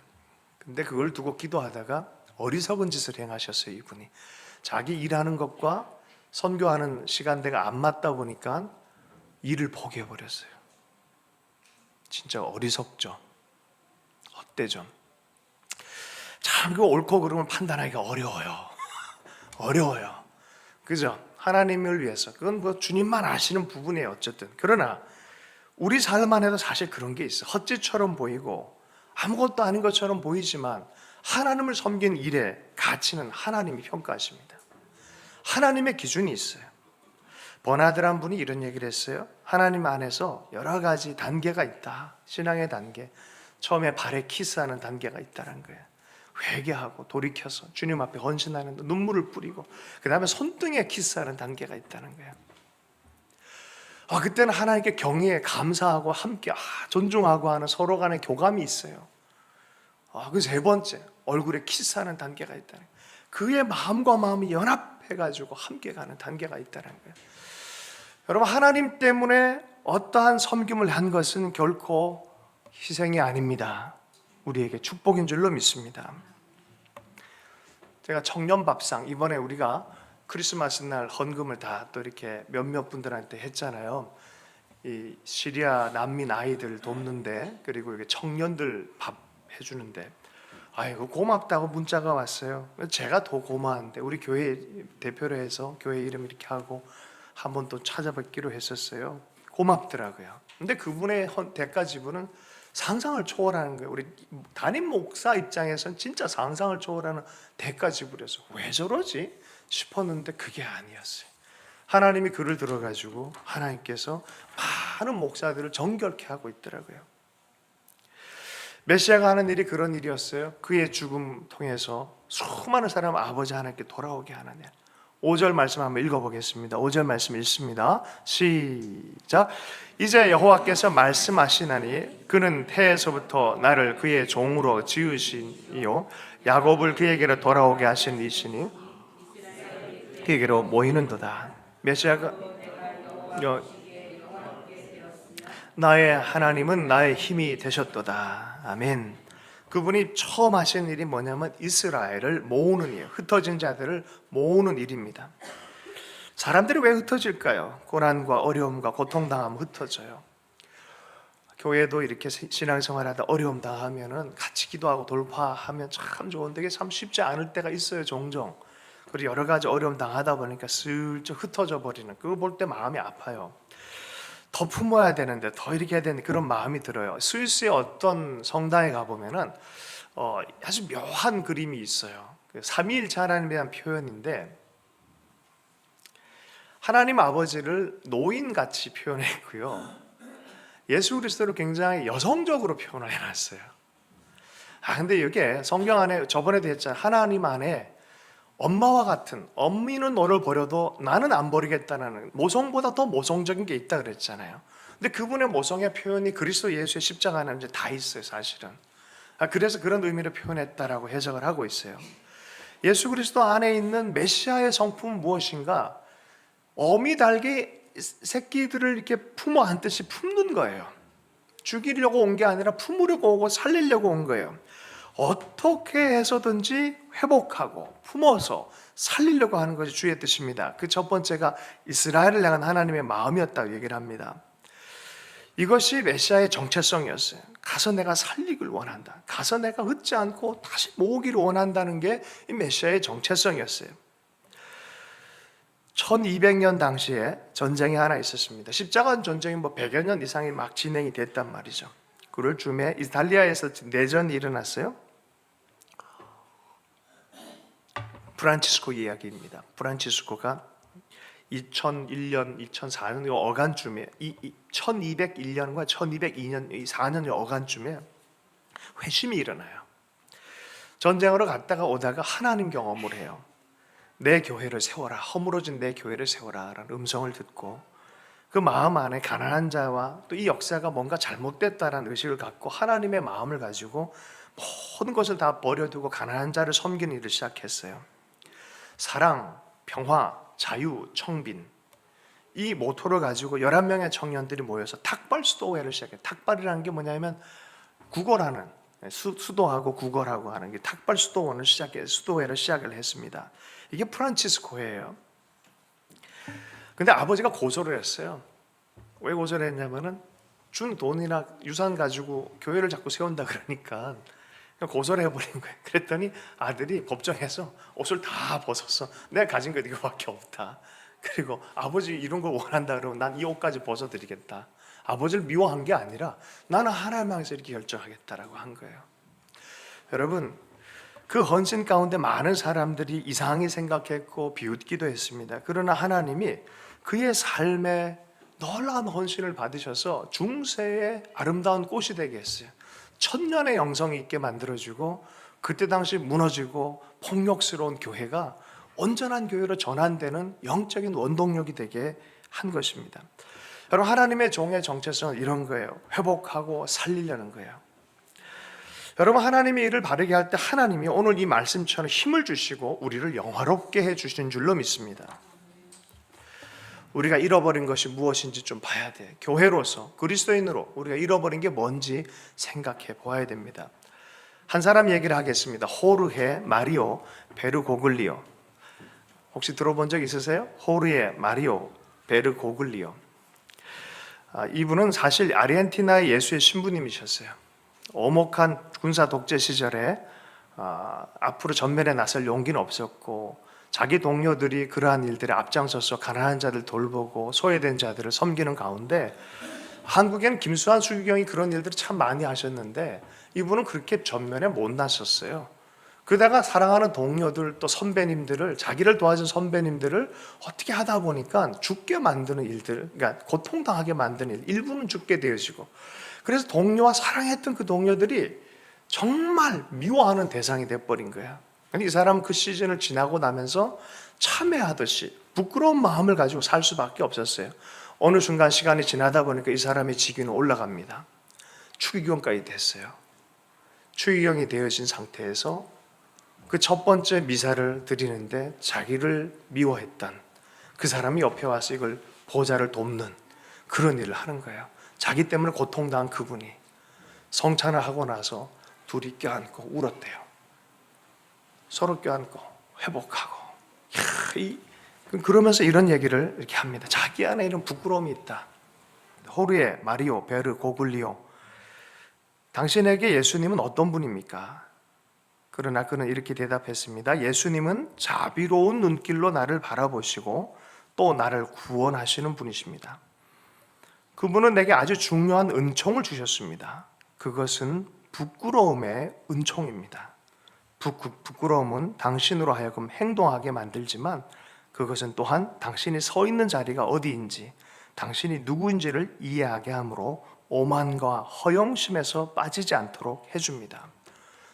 근데 그걸 두고 기도하다가 어리석은 짓을 행하셨어요. 이분이 자기 일하는 것과 선교하는 시간대가 안 맞다 보니까 일을 포기해 버렸어요. 진짜 어리석죠. 헛되죠. 참 그 옳고 그름을 판단하기가 어려워요. 그죠? 하나님을 위해서 그건 뭐 주님만 아시는 부분이에요. 어쨌든 그러나 우리 삶 안에도 사실 그런 게 있어. 헛짓처럼 보이고 아무것도 아닌 것처럼 보이지만 하나님을 섬기는 일의 가치는 하나님이 평가하십니다. 하나님의 기준이 있어요. 버나드란 분이 이런 얘기를 했어요. 하나님 안에서 여러 가지 단계가 있다. 신앙의 단계. 처음에 발에 키스하는 단계가 있다는 거예요. 회개하고 돌이켜서 주님 앞에 헌신하는 눈물을 뿌리고 그 다음에 손등에 키스하는 단계가 있다는 거예요. 그때는 하나님께 경외, 감사하고 함께 존중하고 하는 서로 간의 교감이 있어요. 그 세 번째, 얼굴에 키스하는 단계가 있다는 거예요. 그의 마음과 마음이 연합해가지고 함께 가는 단계가 있다는 거예요. 여러분, 하나님 때문에 어떠한 섬김을 한 것은 결코 희생이 아닙니다. 우리에게 축복인 줄로 믿습니다. 제가 청년밥상, 이번에 우리가 크리스마스 날 헌금을 다 또 이렇게 몇몇 분들한테 했잖아요. 이 시리아 난민 아이들 돕는데, 그리고 이게 청년들 밥 해주는데, 아이고 고맙다고 문자가 왔어요. 제가 더 고마운데 우리 교회 대표로 해서 교회 이름 이렇게 하고 한번 또 찾아뵙기로 했었어요. 고맙더라고요. 근데 그분의 대가 지불은 상상을 초월하는 거예요. 우리 담임 목사 입장에서는 진짜 상상을 초월하는 대가 지불이어서 왜 저러지 싶었는데 그게 아니었어요. 하나님이 글을 들어가지고 하나님께서 많은 목사들을 정결케 하고 있더라고요. 메시아가 하는 일이 그런 일이었어요. 그의 죽음 통해서 수많은 사람 아버지 하나님께 돌아오게 하는 일. 5절 말씀 한번 읽어보겠습니다. 5절 말씀 읽습니다. 시작. 이제 여호와께서 말씀하시나니 그는 태에서부터 나를 그의 종으로 지으시니요 야곱을 그에게로 돌아오게 하신 이시니 그에게로 모이는도다. 메시아가 나의 하나님은 나의 힘이 되셨도다. 아멘. 그분이 처음 하신 일이 뭐냐면 이스라엘을 모으는 일이에요. 흩어진 자들을 모으는 일입니다. 사람들이 왜 흩어질까요? 고난과 어려움과 고통당하면 흩어져요. 교회도 이렇게 신앙생활하다 어려움 당하면은 같이 기도하고 돌파하면 참 좋은데 이게 참 쉽지 않을 때가 있어요. 종종. 그리고 여러 가지 어려움 당하다 보니까 슬쩍 흩어져 버리는, 그거 볼 때 마음이 아파요. 더 품어야 되는데 더 이렇게 해야 되는데 그런 마음이 들어요. 스위스의 어떤 성당에 가보면은 아주 묘한 그림이 있어요. 삼위일체 하나님에 대한 표현인데 하나님 아버지를 노인같이 표현했고요, 예수 그리스도를 굉장히 여성적으로 표현을 해놨어요. 근데 이게 성경 안에 저번에도 했잖아요. 하나님 안에 엄마와 같은, 엄미는 너를 버려도 나는 안 버리겠다는 모성보다 더 모성적인 게 있다 그랬잖아요. 근데 그분의 모성의 표현이 그리스도 예수의 십자가 안에 이제 다 있어요, 사실은. 그래서 그런 의미로 표현했다라고 해석을 하고 있어요. 예수 그리스도 안에 있는 메시아의 성품은 무엇인가? 어미 닭이 새끼들을 이렇게 품어 안듯이 품는 거예요. 죽이려고 온 게 아니라 품으려고 오고 살리려고 온 거예요. 어떻게 해서든지 회복하고 품어서 살리려고 하는 것이 주의 뜻입니다. 그 첫 번째가 이스라엘을 향한 하나님의 마음이었다고 얘기를 합니다. 이것이 메시아의 정체성이었어요. 가서 내가 살리길 원한다. 가서 내가 흩지 않고 다시 모으기를 원한다는 게 이 메시아의 정체성이었어요. 1200년 당시에 전쟁이 하나 있었습니다. 십자가 전쟁이 100여 년 이상이 막 진행이 됐단 말이죠. 그럴 즈음에 이탈리아에서 내전이 일어났어요. 프란치스코 이야기입니다. 프란치스코가 2001년, 2004년 어간쯤에 1201년과 1202년, 4년 어간쯤에 회심이 일어나요. 전쟁으로 갔다가 오다가 하나님 경험을 해요. 내 교회를 세워라, 허물어진 내 교회를 세워라 라는 음성을 듣고 그 마음 안에 가난한 자와 또 이 역사가 뭔가 잘못됐다라는 의식을 갖고 하나님의 마음을 가지고 모든 것을 다 버려두고 가난한 자를 섬기는 일을 시작했어요. 사랑, 평화, 자유, 청빈, 이 모토를 가지고 11명의 청년들이 모여서 탁발 수도회를 시작해요. 탁발이라는 게 뭐냐면 국어라는, 수도하고 국어라고 하는 게 탁발 수도원을 수도회를 시작을 했습니다. 이게 프란치스코예요. 근데 아버지가 고소를 했어요. 왜 고소를 했냐면은 준 돈이나 유산 가지고 교회를 자꾸 세운다 그러니까 고소를 해버린 거예요. 그랬더니 아들이 법정에서 옷을 다 벗었어. 내가 가진 거 이거밖에 없다. 그리고 아버지 이런 걸 원한다 그러면 난 이 옷까지 벗어드리겠다. 아버지를 미워한 게 아니라 나는 하나님 향해서 이렇게 결정하겠다라고 한 거예요. 여러분, 그 헌신 가운데 많은 사람들이 이상하게 생각했고 비웃기도 했습니다. 그러나 하나님이 그의 삶에 놀라운 헌신을 받으셔서 중세의 아름다운 꽃이 되게 했어요. 천년의 영성이 있게 만들어주고 그때 당시 무너지고 폭력스러운 교회가 온전한 교회로 전환되는 영적인 원동력이 되게 한 것입니다. 여러분, 하나님의 종의 정체성은 이런 거예요. 회복하고 살리려는 거예요. 여러분, 하나님의 일을 바르게 할 때 하나님이 오늘 이 말씀처럼 힘을 주시고 우리를 영화롭게 해주신 줄로 믿습니다. 우리가 잃어버린 것이 무엇인지 좀 봐야 돼. 교회로서, 그리스도인으로 우리가 잃어버린 게 뭔지 생각해 보아야 됩니다. 한 사람 얘기를 하겠습니다. 호르헤 마리오 베르고글리오. 혹시 들어본 적 있으세요? 호르헤 마리오 베르고글리오. 이분은 사실 아르헨티나의 예수의 신부님이셨어요. 오목한 군사 독재 시절에 앞으로 전면에 나설 용기는 없었고 자기 동료들이 그러한 일들에 앞장서서 가난한 자들 돌보고 소외된 자들을 섬기는 가운데 한국엔 김수환 수기경이 그런 일들을 참 많이 하셨는데 이분은 그렇게 전면에 못 나섰어요. 그러다가 사랑하는 동료들 또 선배님들을, 자기를 도와준 선배님들을 어떻게 하다 보니까 죽게 만드는 일들, 그러니까 고통당하게 만드는 일, 일부는 죽게 되어지고, 그래서 동료와 사랑했던 그 동료들이 정말 미워하는 대상이 돼버린 거야. 이 사람은 그 시즌을 지나고 나면서 참회하듯이 부끄러운 마음을 가지고 살 수밖에 없었어요. 어느 순간 시간이 지나다 보니까 이 사람의 직위는 올라갑니다. 추기경까지 됐어요. 추기경이 되어진 상태에서 그 첫 번째 미사를 드리는데 자기를 미워했던 그 사람이 옆에 와서 이걸 보좌를 돕는 그런 일을 하는 거예요. 자기 때문에 고통당한 그분이 성찬을 하고 나서 둘이 껴안고 울었대요. 서로 껴안고 회복하고. 그러면서 이런 얘기를 이렇게 합니다. 자기 안에 이런 부끄러움이 있다. 호르헤 마리오 베르고글리오, 당신에게 예수님은 어떤 분입니까? 그러나 그는 이렇게 대답했습니다. 예수님은 자비로운 눈길로 나를 바라보시고 또 나를 구원하시는 분이십니다. 그분은 내게 아주 중요한 은총을 주셨습니다. 그것은 부끄러움의 은총입니다. 부끄러움은 당신으로 하여금 행동하게 만들지만 그것은 또한 당신이 서 있는 자리가 어디인지, 당신이 누구인지를 이해하게 하므로 오만과 허영심에서 빠지지 않도록 해줍니다.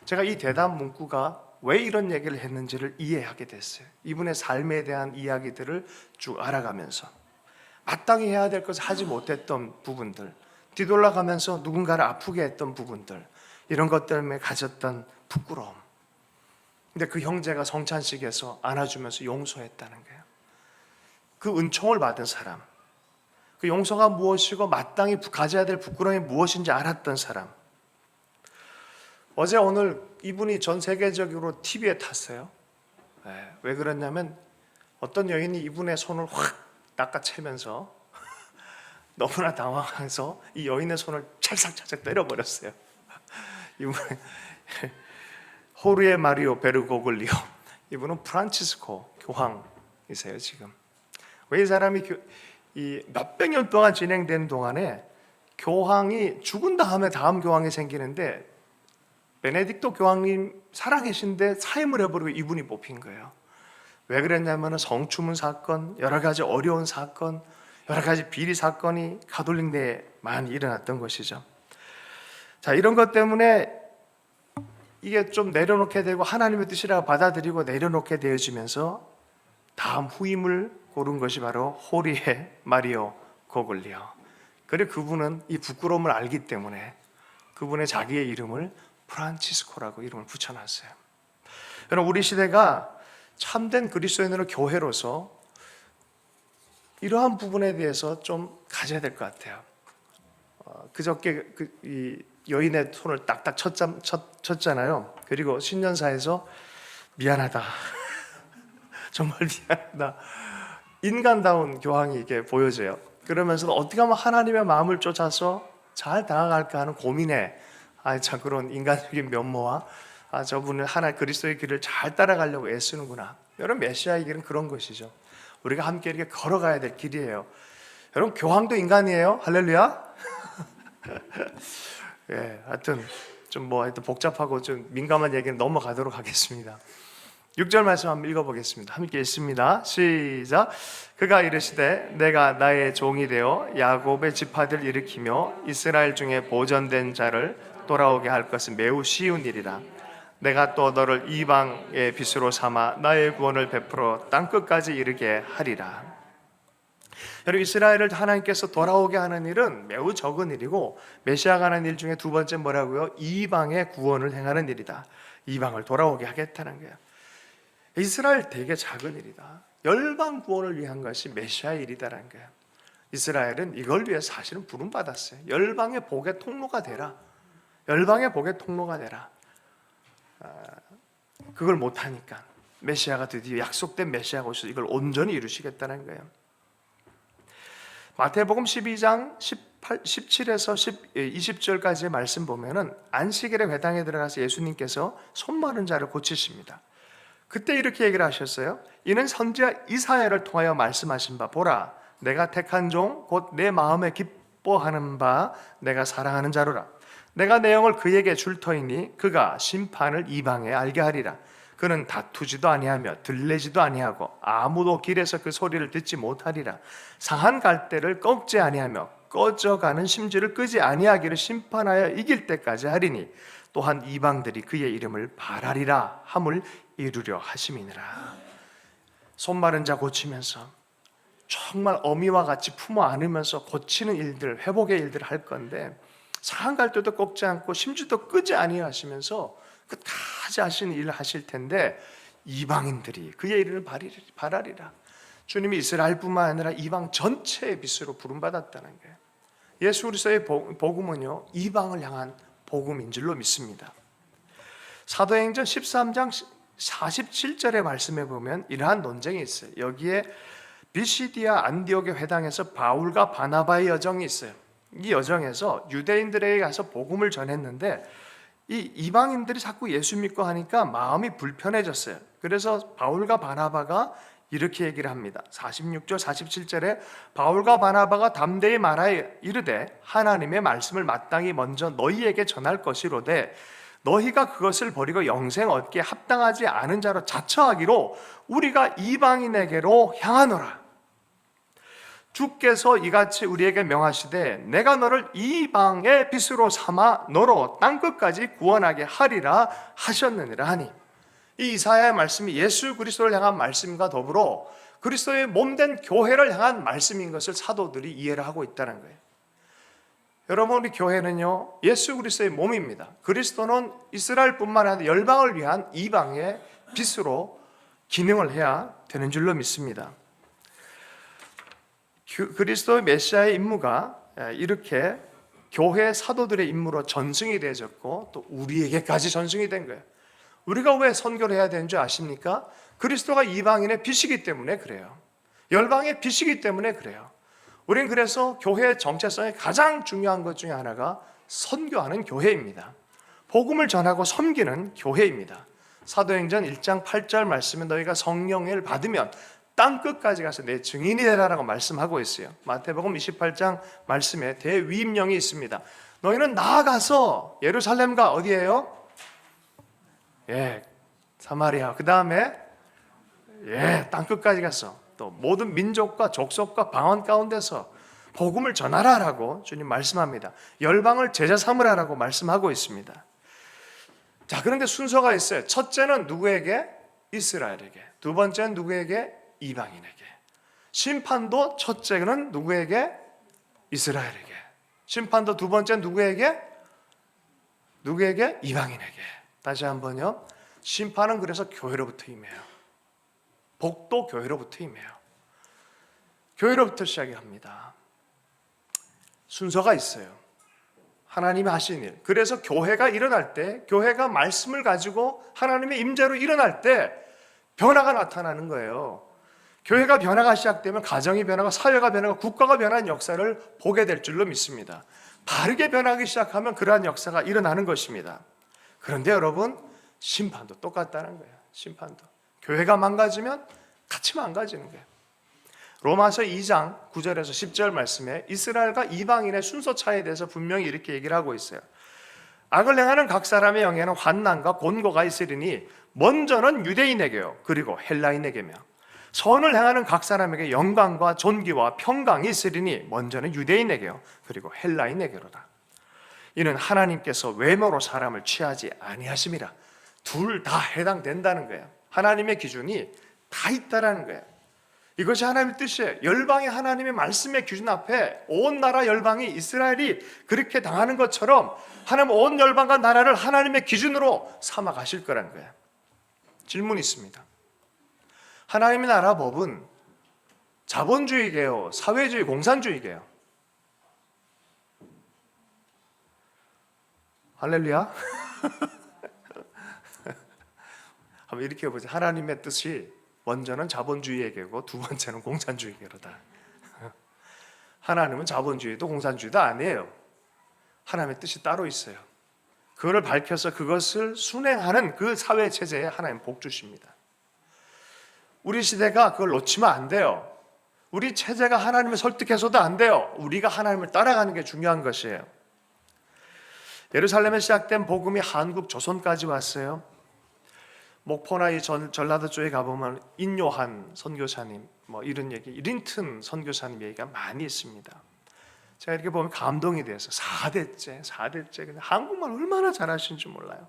제가 이 대답 문구가 왜 이런 얘기를 했는지를 이해하게 됐어요. 이분의 삶에 대한 이야기들을 쭉 알아가면서 마땅히 해야 될 것을 하지 못했던 부분들, 뒤돌아가면서 누군가를 아프게 했던 부분들, 이런 것 때문에 가졌던 부끄러움. 근데 그 형제가 성찬식에서 안아주면서 용서했다는 거예요. 그 은총을 받은 사람, 그 용서가 무엇이고 마땅히 가져야 될 부끄러움이 무엇인지 알았던 사람. 어제 오늘 이분이 전 세계적으로 TV에 탔어요. 왜 그랬냐면 어떤 여인이 이분의 손을 확 낚아채면서 너무나 당황해서 이 여인의 손을 찰싹찰싹 때려버렸어요. 이분 호르헤 마리오 베르고글리오, 이분은 프란치스코 교황이세요. 지금 왜 이 사람이 이 몇백 년 동안 진행되는 동안에 교황이 죽은 다음에 다음 교황이 생기는데 베네딕토 교황님 살아계신데 사임을 해버리고 이분이 뽑힌 거예요. 왜 그랬냐면 성추문 사건, 여러 가지 어려운 사건, 여러 가지 비리 사건이 가톨릭 내에 많이 일어났던 것이죠. 자, 이런 것 때문에 이게 좀 내려놓게 되고 하나님의 뜻이라고 받아들이고 내려놓게 되어지면서 다음 후임을 고른 것이 바로 호리의 마리오 고글리오. 그리고 그분은 이 부끄러움을 알기 때문에 그분의 자기의 이름을 프란치스코라고 이름을 붙여놨어요. 여러분, 우리 시대가 참된 그리스도인으로 교회로서 이러한 부분에 대해서 좀 가져야 될 것 같아요. 그저께 이 여인의 손을 딱딱 쳤잖아요. 그리고 신년사에서 미안하다. 정말 미안하다. 인간다운 교황이 이게 보여져요. 그러면서 어떻게 하면 하나님의 마음을 쫓아서 잘 다가갈까 하는 고민에 참 그런 인간적인 면모와 저분은 하나 그리스도의 길을 잘 따라가려고 애쓰는구나. 여러분, 메시아의 길은 그런 것이죠. 우리가 함께 이렇게 걸어가야 될 길이에요. 여러분, 교황도 인간이에요. 할렐루야. 예, 하여튼 좀 하여튼 복잡하고 좀 민감한 얘기는 넘어가도록 하겠습니다. 6절 말씀 한번 읽어보겠습니다. 함께 읽습니다. 시작. 그가 이르시되 내가 나의 종이 되어 야곱의 지파들을 일으키며 이스라엘 중에 보존된 자를 돌아오게 할 것은 매우 쉬운 일이라. 내가 또 너를 이방의 빛으로 삼아 나의 구원을 베풀어 땅끝까지 이르게 하리라. 여러분, 이스라엘을 하나님께서 돌아오게 하는 일은 매우 적은 일이고 메시아가 하는 일 중에 두 번째 뭐라고요? 이방의 구원을 행하는 일이다. 이방을 돌아오게 하겠다는 거예요. 이스라엘 되게 작은 일이다. 열방 구원을 위한 것이 메시아의 일이다라는 거예요. 이스라엘은 이걸 위해 사실은 부름받았어요. 열방의 복의 통로가 되라. 열방의 복의 통로가 되라. 그걸 못하니까 메시아가 드디어 약속된 메시아가 오셔서 이걸 온전히 이루시겠다는 거예요. 마태복음 12장 17에서 20절까지의 말씀 보면은 안식일의 회당에 들어가서 예수님께서 손 마른 자를 고치십니다. 그때 이렇게 얘기를 하셨어요. 이는 선지자 이사야를 통하여 말씀하신 바 보라, 내가 택한 종 곧 내 마음에 기뻐하는 바 내가 사랑하는 자로라. 내가 내 영을 그에게 줄 터이니 그가 심판을 이방에 알게 하리라. 그는 다투지도 아니하며 들레지도 아니하고 아무도 길에서 그 소리를 듣지 못하리라. 상한 갈대를 꺾지 아니하며 꺼져가는 심지를 끄지 아니하기를 심판하여 이길 때까지 하리니 또한 이방들이 그의 이름을 바라리라 함을 이루려 하심이니라. 손 마른 자 고치면서 정말 어미와 같이 품어 안으면서 고치는 일들, 회복의 일들을 할 건데 상한 갈대도 꺾지 않고 심지도 끄지 아니하시면서 끝까지 하시는 일을 하실 텐데 이방인들이 그의 이름을 바라리라. 주님이 이스라엘뿐만 아니라 이방 전체의 빛으로 부름받았다는 거예요. 예수 그리스도의 복음은요, 이방을 향한 복음인 줄로 믿습니다. 사도행전 13장 47절의 말씀에 보면 이러한 논쟁이 있어요. 여기에 비시디아 안디옥의 회당에서 바울과 바나바의 여정이 있어요. 이 여정에서 유대인들에게 가서 복음을 전했는데 이 이방인들이 자꾸 예수 믿고 하니까 마음이 불편해졌어요. 그래서 바울과 바나바가 이렇게 얘기를 합니다. 46절 47절에 바울과 바나바가 담대히 말하여 이르되 하나님의 말씀을 마땅히 먼저 너희에게 전할 것이로되 너희가 그것을 버리고 영생 얻기에 합당하지 않은 자로 자처하기로 우리가 이방인에게로 향하노라. 주께서 이같이 우리에게 명하시되 내가 너를 이방의 빛으로 삼아 너로 땅끝까지 구원하게 하리라 하셨느니라 하니, 이 이사야의 말씀이 예수 그리스도를 향한 말씀과 더불어 그리스도의 몸된 교회를 향한 말씀인 것을 사도들이 이해를 하고 있다는 거예요. 여러분, 우리 교회는요, 예수 그리스도의 몸입니다. 그리스도는 이스라엘뿐만 아니라 열방을 위한 이방의 빛으로 기능을 해야 되는 줄로 믿습니다. 그리스도의 메시아의 임무가 이렇게 교회 사도들의 임무로 전승이 되어졌고 또 우리에게까지 전승이 된 거예요. 우리가 왜 선교를 해야 되는 줄 아십니까? 그리스도가 이방인의 빛이기 때문에 그래요. 열방의 빛이기 때문에 그래요. 우리는 그래서 교회의 정체성의 가장 중요한 것 중에 하나가 선교하는 교회입니다. 복음을 전하고 섬기는 교회입니다. 사도행전 1장 8절 말씀에 너희가 성령을 받으면 땅끝까지 가서 내 증인이 되라라고 말씀하고 있어요. 마태복음 28장 말씀에 대위임령이 있습니다. 너희는 나아가서 예루살렘과 어디예요? 사마리아, 그 다음에 땅끝까지 가서 또 모든 민족과 족속과 방언 가운데서 복음을 전하라라고 주님 말씀합니다. 열방을 제자 삼으라라고 말씀하고 있습니다. 자, 그런데 순서가 있어요. 첫째는 누구에게? 이스라엘에게. 두 번째는 누구에게? 이방인에게. 심판도 첫째는 누구에게? 이스라엘에게. 심판도 두 번째는 누구에게? 누구에게? 이방인에게. 다시 한번요. 심판은 그래서 교회로부터 임해요. 복도 교회로부터 임해요. 교회로부터 시작합니다. 순서가 있어요. 하나님이 하신 일. 그래서 교회가 일어날 때, 교회가 말씀을 가지고 하나님의 임재로 일어날 때 변화가 나타나는 거예요. 교회가 변화가 시작되면 가정이 변하고 사회가 변하고 국가가 변하는 역사를 보게 될 줄로 믿습니다. 바르게 변하기 시작하면 그러한 역사가 일어나는 것입니다. 그런데 여러분, 심판도 똑같다는 거예요. 심판도. 교회가 망가지면 같이 망가지는 거예요. 로마서 2장 9절에서 10절 말씀에 이스라엘과 이방인의 순서 차이에 대해서 분명히 이렇게 얘기를 하고 있어요. 악을 행하는 각 사람의 영에는 환난과 곤고가 있으리니 먼저는 유대인에게요, 그리고 헬라인에게며 선을 행하는 각 사람에게 영광과 존귀와 평강이 있으리니 먼저는 유대인에게요, 그리고 헬라인에게로다. 이는 하나님께서 외모로 사람을 취하지 아니하심이라. 둘 다 해당된다는 거예요. 하나님의 기준이 다 있다라는 거예요. 이것이 하나님의 뜻이에요. 열방이 하나님의 말씀의 기준 앞에 온 나라 열방이 이스라엘이 그렇게 당하는 것처럼 하나님은 온 열방과 나라를 하나님의 기준으로 삼아 가실 거라는 거예요. 질문이 있습니다. 하나님의 나라 법은 자본주의계요, 사회주의, 공산주의계요? 할렐루야. 한번 이렇게 해보자. 하나님의 뜻이 먼저는 자본주의계고 두 번째는 공산주의계로다. 하나님은 자본주의도 공산주의도 아니에요. 하나님의 뜻이 따로 있어요. 그거를 밝혀서 그것을 순행하는 그 사회 체제에 하나님 복 주십니다. 우리 시대가 그걸 놓치면 안 돼요. 우리 체제가 하나님을 설득해서도 안 돼요. 우리가 하나님을 따라가는 게 중요한 것이에요. 예루살렘에 시작된 복음이 한국 조선까지 왔어요. 목포나 이 전라도 쪽에 가보면 인요한 선교사님, 뭐 이런 얘기, 린튼 선교사님 얘기가 많이 있습니다. 제가 이렇게 보면 감동이 돼서 4대째 근데 한국말 얼마나 잘하시는지 몰라요.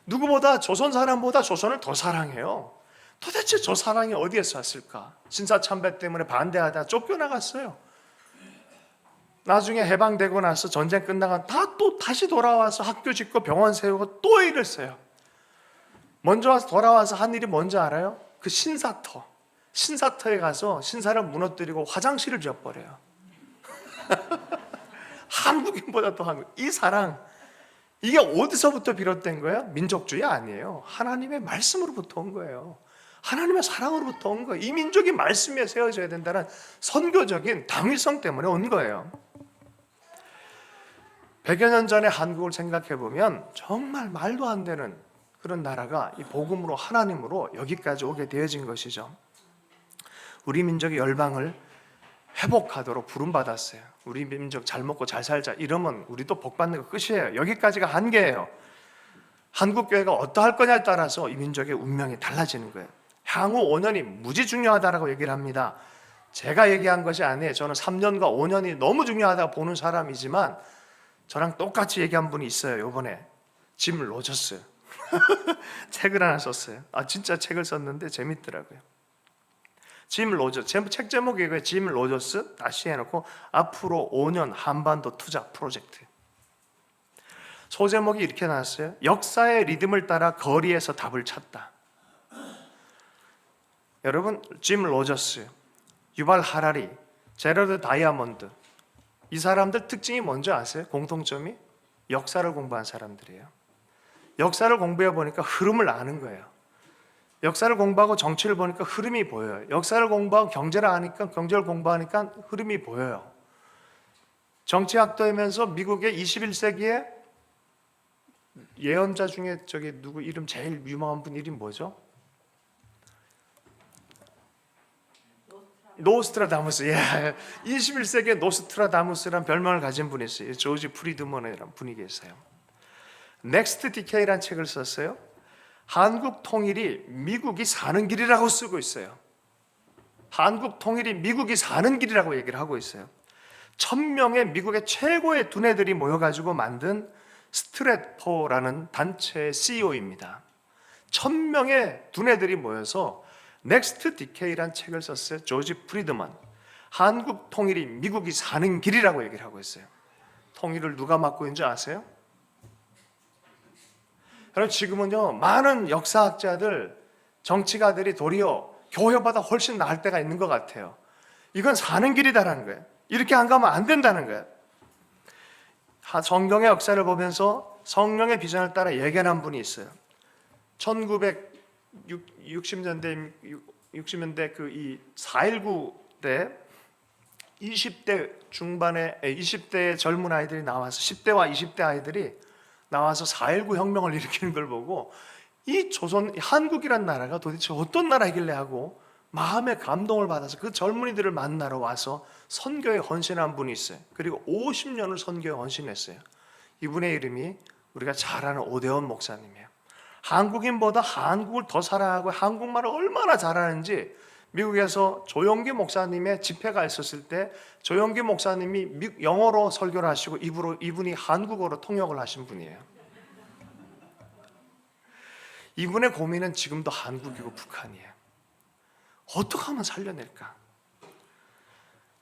누구보다 조선 사람보다 조선을 더 사랑해요. 도대체 저 사랑이 어디에서 왔을까? 신사참배 때문에 반대하다 쫓겨나갔어요. 나중에 해방되고 나서 전쟁 끝나가 또 다시 돌아와서 학교 짓고 병원 세우고 또 일을 써요. 먼저 와서 돌아와서 한 일이 뭔지 알아요? 그 신사터에 가서 신사를 무너뜨리고 화장실을 지어버려요. 한국인보다 더 한국. 이 사랑, 이게 어디서부터 비롯된 거예요? 민족주의 아니에요. 하나님의 말씀으로부터 온 거예요. 하나님의 사랑으로부터 온 거예요. 이 민족이 말씀 위에 세워져야 된다는 선교적인 당위성 때문에 온 거예요. 100여 년 전에 한국을 생각해 보면 정말 말도 안 되는 그런 나라가 이 복음으로 하나님으로 여기까지 오게 되어진 것이죠. 우리 민족의 열방을 회복하도록 부름받았어요. 우리 민족 잘 먹고 잘 살자 이러면 우리도 복 받는 거 끝이에요. 여기까지가 한계예요. 한국교회가 어떠할 거냐에 따라서 이 민족의 운명이 달라지는 거예요. 향후 5년이 무지 중요하다라고 얘기를 합니다. 제가 얘기한 것이 아니에요. 저는 3년과 5년이 너무 중요하다고 보는 사람이지만 저랑 똑같이 얘기한 분이 있어요. 이번에 짐 로저스 책을 하나 썼어요. 진짜 책을 썼는데 재밌더라고요. 짐 로저스, 책 제목이 이거예요. 짐 로저스 다시 해놓고 앞으로 5년 한반도 투자 프로젝트. 소제목이 이렇게 나왔어요. 역사의 리듬을 따라 거리에서 답을 찾다. 여러분, 짐 로저스, 유발 하라리, 제러드 다이아몬드, 이 사람들 특징이 뭔지 아세요? 공통점이? 역사를 공부한 사람들이에요. 역사를 공부해 보니까 흐름을 아는 거예요. 역사를 공부하고 정치를 보니까 흐름이 보여요. 역사를 공부하고 경제를 아니까, 경제를 공부하니까 흐름이 보여요. 정치학도 하면서 미국의 21세기에 예언자 중에 누구 이름 제일 유명한 분 이름 뭐죠? 노스트라다무스. 예. 21세기에 노스트라다무스라는 별명을 가진 분이 있어요. 조지 프리드먼이라는 분이 계세요. 넥스트 디케이라는 책을 썼어요. 한국 통일이 미국이 사는 길이라고 쓰고 있어요. 한국 통일이 미국이 사는 길이라고 얘기를 하고 있어요. 1000명의 미국의 최고의 두뇌들이 모여가지고 만든 스트래토라는 단체의 CEO입니다. 1000명의 두뇌들이 모여서 넥스트 디케이라는 책을 썼어요. 조지 프리드먼. 한국 통일이 미국이 사는 길이라고 얘기를 하고 있어요. 통일을 누가 맡고 있는지 아세요? 여러분, 지금은요, 많은 역사학자들, 정치가들이 도리어 교회보다 훨씬 나을 때가 있는 것 같아요. 이건 사는 길이다라는 거예요. 이렇게 안 가면 안 된다는 거예요. 성경의 역사를 보면서 성령의 비전을 따라 예견한 분이 있어요. 1960년대 그 이 4.19 때 20대 중반에 20대 젊은 아이들이 나와서 10대와 20대 아이들이 나와서 4.19 혁명을 일으키는 걸 보고 이 조선 한국이란 나라가 도대체 어떤 나라이길래 하고 마음의 감동을 받아서 그 젊은이들을 만나러 와서 선교에 헌신한 분이 있어요. 그리고 50년을 선교에 헌신했어요. 이분의 이름이 우리가 잘 아는 오대원 목사님이에요. 한국인보다 한국을 더 사랑하고 한국말을 얼마나 잘하는지 미국에서 조영기 목사님의 집회가 있었을 때 조영기 목사님이 영어로 설교를 하시고 이분이 한국어로 통역을 하신 분이에요. 이분의 고민은 지금도 한국이고 북한이에요. 어떻게 하면 살려낼까?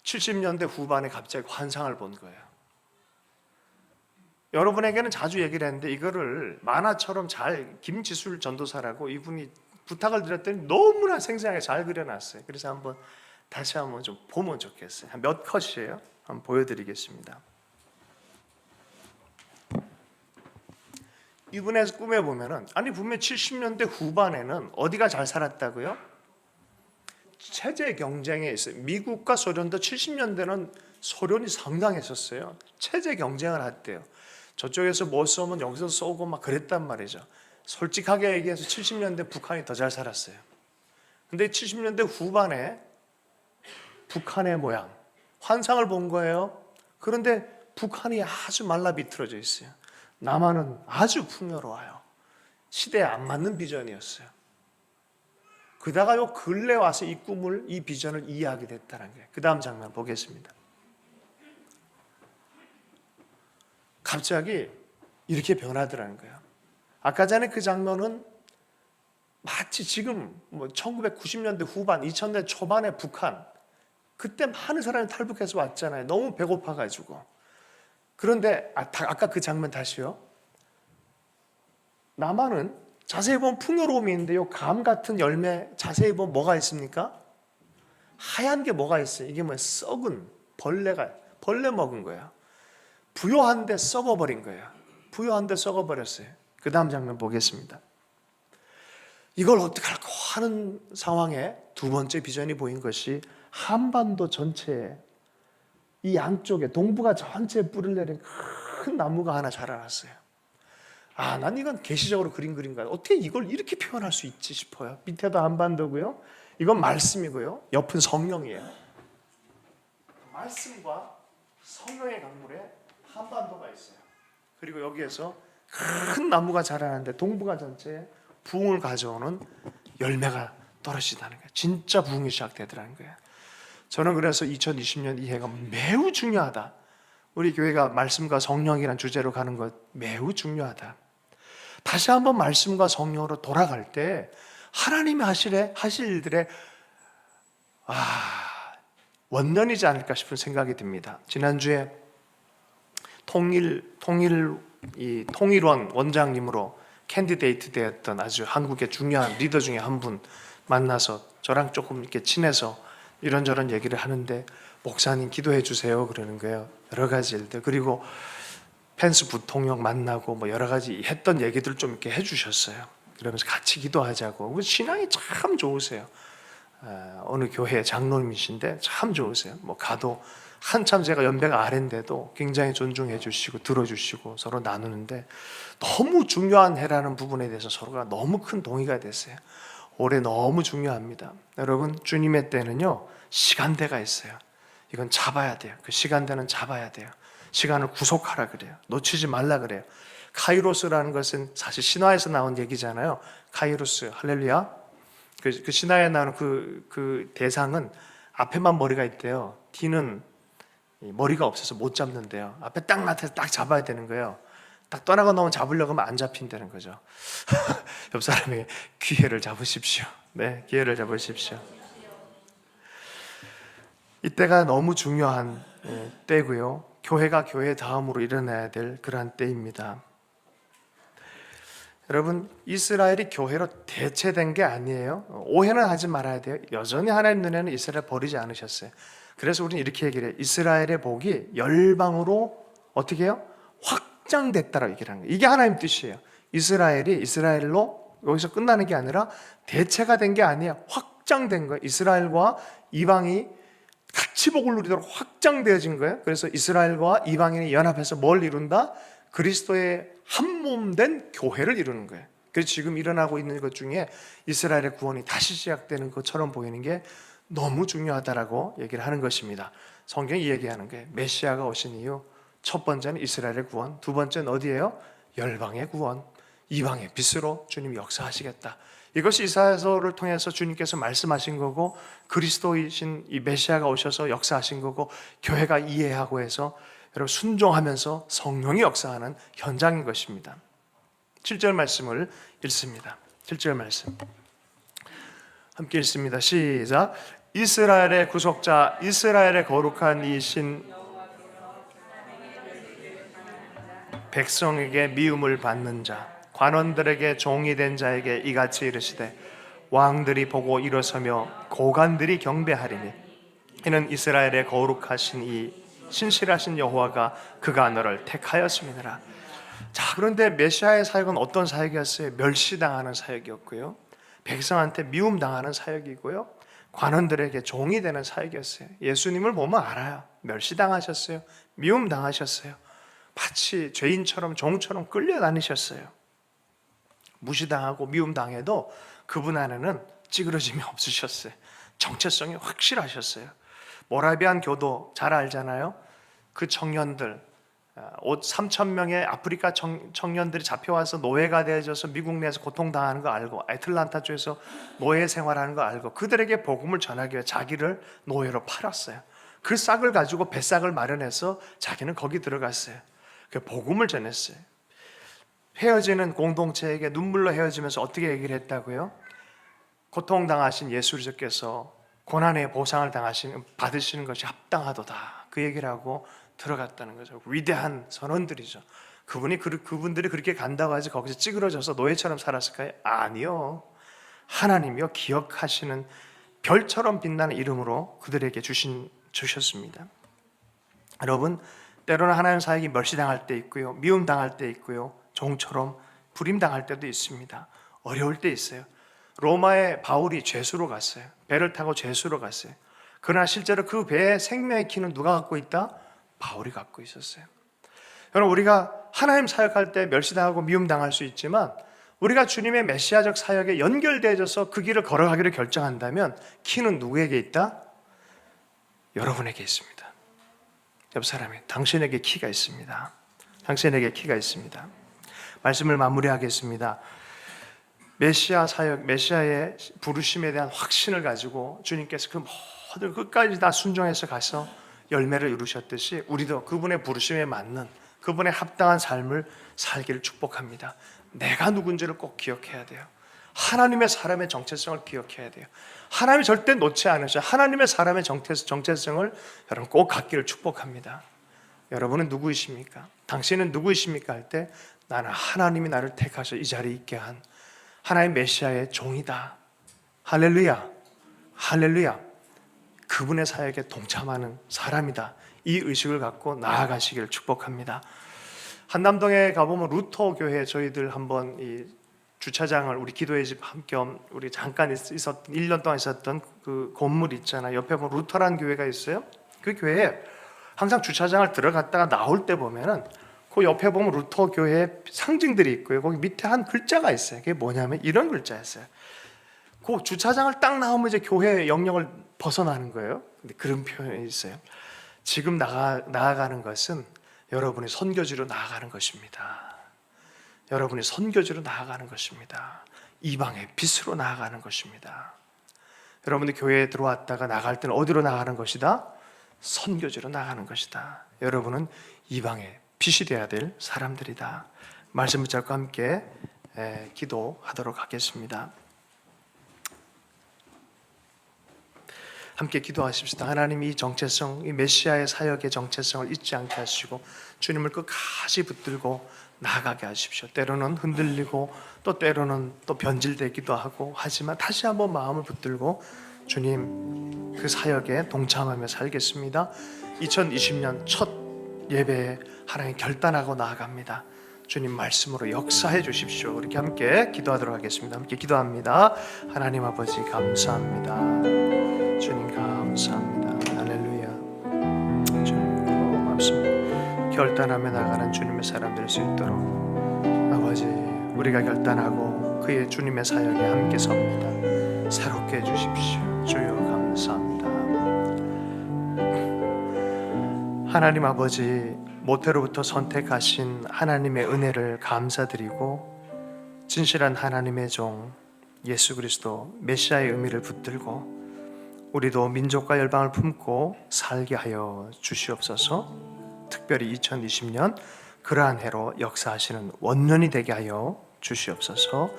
70년대 후반에 갑자기 환상을 본 거예요. 여러분에게는 자주 얘기를 했는데 이거를 만화처럼 잘 김지술 전도사라고 이분이 부탁을 드렸더니 너무나 생생하게 잘 그려놨어요. 그래서 다시 한번 좀 보면 좋겠어요. 몇 컷이에요? 한번 보여드리겠습니다. 이분의 꿈에 보면은 분명 70년대 후반에는 어디가 잘 살았다고요? 체제 경쟁에 있어요. 미국과 소련도 70년대는 소련이 상당했었어요. 체제 경쟁을 했대요. 저쪽에서 뭐 쏘면 여기서 쏘고 막 그랬단 말이죠. 솔직하게 얘기해서 70년대 북한이 더 잘 살았어요. 근데 70년대 후반에 북한의 모양, 환상을 본 거예요. 그런데 북한이 아주 말라 비틀어져 있어요. 남한은 아주 풍요로워요. 시대에 안 맞는 비전이었어요. 그다가 요 근래 와서 이 꿈을, 이 비전을 이해하게 됐다는 거예요. 그 다음 장면 보겠습니다. 갑자기 이렇게 변하더라는 거예요. 아까 전에 그 장면은 마치 지금 1990년대 후반, 2000년대 초반의 북한, 그때 많은 사람이 탈북해서 왔잖아요. 너무 배고파가지고. 그런데 아까 그 장면 다시요. 남한은 자세히 보면 풍요로움이 있는데 요 감 같은 열매 자세히 보면 뭐가 있습니까? 하얀 게 뭐가 있어요? 이게 썩은 벌레 먹은 거예요. 부요한데 썩어버린 거예요. 부요한데 썩어버렸어요. 그 다음 장면 보겠습니다. 이걸 어떻게 할까 하는 상황에 두 번째 비전이 보인 것이 한반도 전체에 이 양쪽에 동북아 전체에 뿌리를 내린 큰 나무가 하나 자라났어요. 난 이건 계시적으로 그린 거야. 어떻게 이걸 이렇게 표현할 수 있지 싶어요. 밑에도 한반도고요. 이건 말씀이고요. 옆은 성령이에요. 말씀과 성령의 강물에 한반도가 있어요. 그리고 여기에서 큰 나무가 자라는데 동북아 전체에 부흥을 가져오는 열매가 떨어진다는 거예요. 진짜 부흥이 시작되더라는 거예요. 저는 그래서 2020년 이 해가 매우 중요하다. 우리 교회가 말씀과 성령이라는 주제로 가는 것 매우 중요하다. 다시 한번 말씀과 성령으로 돌아갈 때 하나님이 하실 일들의 원년이지 않을까 싶은 생각이 듭니다. 지난주에 통일원 원장님으로 캔디데이트 되었던 아주 한국의 중요한 리더 중에 한 분 만나서 저랑 조금 이렇게 친해서 이런저런 얘기를 하는데 목사님 기도해 주세요 그러는 거예요. 여러 가지 일들. 그리고 펜스 부통령 만나고 여러 가지 했던 얘기들 좀 이렇게 해주셨어요. 그러면서 같이 기도하자고. 신앙이 참 좋으세요. 어느 교회 장로님이신데 참 좋으세요. 가도 한참 제가 연배가 아래인데도 굉장히 존중해 주시고 들어주시고 서로 나누는데 너무 중요한 해라는 부분에 대해서 서로가 너무 큰 동의가 됐어요. 올해 너무 중요합니다. 여러분, 주님의 때는요 시간대가 있어요. 이건 잡아야 돼요. 그 시간대는 잡아야 돼요. 시간을 구속하라 그래요. 놓치지 말라 그래요. 카이로스라는 것은 사실 신화에서 나온 얘기잖아요. 카이루스, 할렐루야. 그 신화에 나오는 그 대상은 앞에만 머리가 있대요. 뒤는 머리가 없어서 못 잡는데요. 앞에 딱 나타나서 딱 잡아야 되는 거예요. 딱 떠나가 나오면 잡으려고 하면 안 잡힌다는 거죠. 옆 사람에게 기회를 잡으십시오. 네, 기회를 잡으십시오. 이때가 너무 중요한 때고요. 교회가 교회 다음으로 일어나야 될 그러한 때입니다. 여러분, 이스라엘이 교회로 대체된 게 아니에요. 오해는 하지 말아야 돼요. 여전히 하나님 눈에는 이스라엘 버리지 않으셨어요. 그래서 우리는 이렇게 얘기를 해요. 이스라엘의 복이 열방으로 어떻게 해요? 확장됐다라고 얘기를 하는 거예요. 이게 하나님 뜻이에요. 이스라엘이 이스라엘로 여기서 끝나는 게 아니라 대체가 된 게 아니에요. 확장된 거예요. 이스라엘과 이방이 같이 복을 누리도록 확장되어진 거예요. 그래서 이스라엘과 이방인이 연합해서 뭘 이룬다? 그리스도의 한 몸 된 교회를 이루는 거예요. 그래서 지금 일어나고 있는 것 중에 이스라엘의 구원이 다시 시작되는 것처럼 보이는 게 너무 중요하다라고 얘기를 하는 것입니다. 성경이 얘기하는 게 메시아가 오신 이유 첫 번째는 이스라엘의 구원, 두 번째는 어디예요? 열방의 구원, 이방의 빛으로 주님이 역사하시겠다. 이것이 이사야서를 통해서 주님께서 말씀하신 거고 그리스도이신 이 메시아가 오셔서 역사하신 거고 교회가 이해하고 해서 여러분 순종하면서 성령이 역사하는 현장인 것입니다. 7절 말씀을 읽습니다. 7절 말씀 함께 읽습니다. 시작. 이스라엘의 구속자, 이스라엘의 거룩한 이신 백성에게 미움을 받는 자, 관원들에게 종이 된 자에게 이같이 이르시되 왕들이 보고 일어서며 고관들이 경배하리니 이는 이스라엘의 거룩하신 이 신실하신 여호와가 그가 너를 택하였음이니라. 자, 그런데 메시아의 사역은 어떤 사역이었어요? 멸시당하는 사역이었고요, 백성한테 미움당하는 사역이고요, 관원들에게 종이 되는 사역이었어요. 예수님을 보면 알아요. 멸시당하셨어요. 미움당하셨어요. 마치 죄인처럼 종처럼 끌려다니셨어요. 무시당하고 미움당해도 그분 안에는 찌그러짐이 없으셨어요. 정체성이 확실하셨어요. 모라비안 교도 잘 알잖아요. 그 청년들 3,000명의 아프리카 청년들이 잡혀와서 노예가 되어져서 미국 내에서 고통당하는 거 알고 애틀란타주에서 노예 생활하는 거 알고 그들에게 복음을 전하기 위해 자기를 노예로 팔았어요. 그 싹을 가지고 뱃삭을 마련해서 자기는 거기 들어갔어요. 그 복음을 전했어요. 헤어지는 공동체에게 눈물로 헤어지면서 어떻게 얘기를 했다고요? 고통당하신 예수 그리스도께서 고난의 보상을 받으시는 것이 합당하도다, 그 얘기를 하고 들어갔다는 거죠. 위대한 선원들이죠. 그분들이 그렇게 간다고 하지 거기서 찌그러져서 노예처럼 살았을까요? 아니요. 하나님이요 기억하시는 별처럼 빛나는 이름으로 그들에게 주셨습니다. 여러분, 때로는 하나님 사역이 멸시당할 때 있고요, 미움당할 때 있고요, 종처럼 부림당할 때도 있습니다. 어려울 때 있어요. 로마에 바울이 죄수로 갔어요. 배를 타고 죄수로 갔어요. 그러나 실제로 그 배의 생명의 키는 누가 갖고 있다? 바울이 갖고 있었어요. 여러분, 우리가 하나님 사역할 때 멸시당하고 미움당할 수 있지만 우리가 주님의 메시아적 사역에 연결되어져서 그 길을 걸어가기를 결정한다면 키는 누구에게 있다? 여러분에게 있습니다. 옆 사람이 당신에게 키가 있습니다. 당신에게 키가 있습니다. 말씀을 마무리하겠습니다. 메시아 사역, 메시아의 부르심에 대한 확신을 가지고 주님께서 그 모든 끝까지 다 순종해서 가서 열매를 이루셨듯이 우리도 그분의 부르심에 맞는 그분의 합당한 삶을 살기를 축복합니다. 내가 누군지를 꼭 기억해야 돼요. 하나님의 사람의 정체성을 기억해야 돼요. 하나님이 절대 놓지 않으셔. 하나님의 사람의 정체성을 여러분 꼭 갖기를 축복합니다. 여러분은 누구이십니까? 당신은 누구이십니까? 할 때 나는 하나님이 나를 택하셔 이 자리에 있게 한 하나님 메시아의 종이다. 할렐루야, 할렐루야. 그분의 사역에 동참하는 사람이다. 이 의식을 갖고 나아가시기를 축복합니다. 한남동에 가보면 루터 교회 저희들 한번 이 주차장을 우리 기도의 집 겸 우리 잠깐 1년 동안 있었던 그 건물 있잖아요. 옆에 보면 루터란 교회가 있어요. 그 교회에 항상 주차장을 들어갔다가 나올 때 보면은 그 옆에 보면 루터 교회의 상징들이 있고요. 거기 밑에 한 글자가 있어요. 그게 뭐냐면 이런 글자였어요. 그 주차장을 딱 나오면 이제 교회의 영역을 벗어나는 거예요. 근데 그런 표현이 있어요. 지금 나아가는 것은 여러분이 선교지로 나아가는 것입니다. 여러분이 선교지로 나아가는 것입니다. 이방의 빛으로 나아가는 것입니다. 여러분들 교회에 들어왔다가 나갈 때는 어디로 나가는 것이다? 선교지로 나가는 것이다. 여러분은 이방의 빛이 되어야 될 사람들이다. 말씀 붙잡고 함께 기도하도록 하겠습니다. 함께 기도하십시다. 하나님, 이 정체성, 이 메시아의 사역의 정체성을 잊지 않게 하시고 주님을 끝까지 붙들고 나아가게 하십시오. 때로는 흔들리고 또 때로는 또 변질되기도 하고 하지만 다시 한번 마음을 붙들고 주님 그 사역에 동참하며 살겠습니다. 2020년 첫 예배에 하나님 결단하고 나아갑니다. 주님 말씀으로 역사해 주십시오. 이렇게 함께 기도하도록 하겠습니다. 함께 기도합니다. 하나님 아버지 감사합니다. 주님 감사합니다. 할렐루야. 주님 고맙습니다. 결단하며 나가는 주님의 사람 될 수 있도록 아버지, 우리가 결단하고 그의 주님의 사역에 함께 섭니다. 새롭게 해주십시오. 주여 감사합니다. 하나님 아버지, 모태로부터 선택하신 하나님의 은혜를 감사드리고 진실한 하나님의 종 예수 그리스도 메시아의 의미를 붙들고 우리도 민족과 열방을 품고 살게 하여 주시옵소서. 특별히 2020년 그러한 해로 역사하시는 원년이 되게 하여 주시옵소서.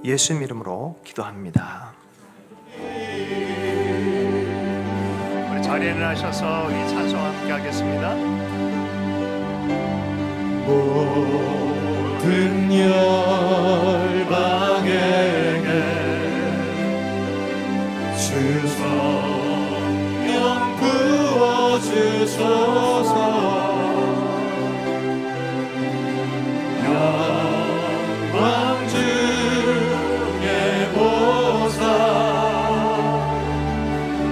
예수님 이름으로 기도합니다. 우리 자리에 일어나셔서 이 찬송 함께 하겠습니다. 모든 열방에게 주 성령 부어주소서. 영광 주의 보사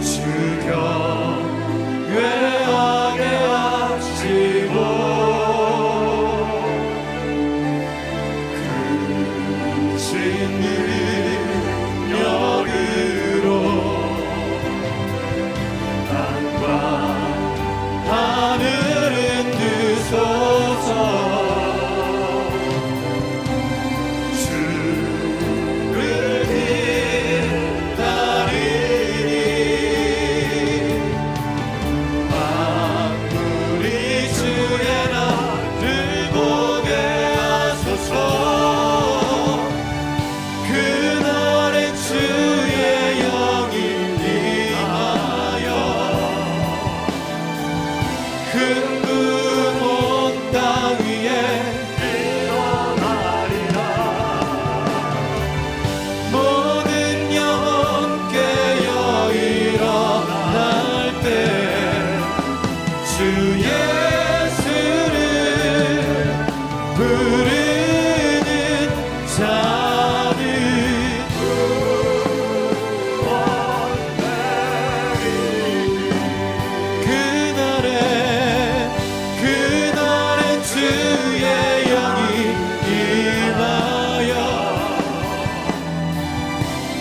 주 경외하게 하시고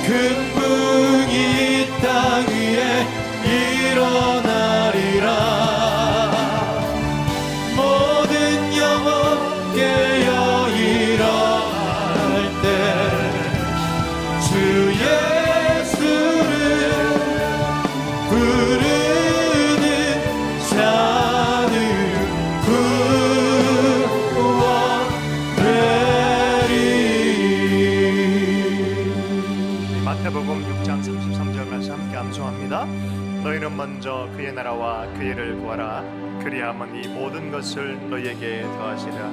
금붕이 땅 위에 일어나리라. 모든 영혼 깨어 일어날 때 주 예수를 부르는 자는 구원되리. 마태복음 6장 33절 말씀 함께 암송합니다. 너희는 먼저 그의 나라와 그의 일을 구하라. 그리하면 이 모든 것을 너희에게 더하시리라.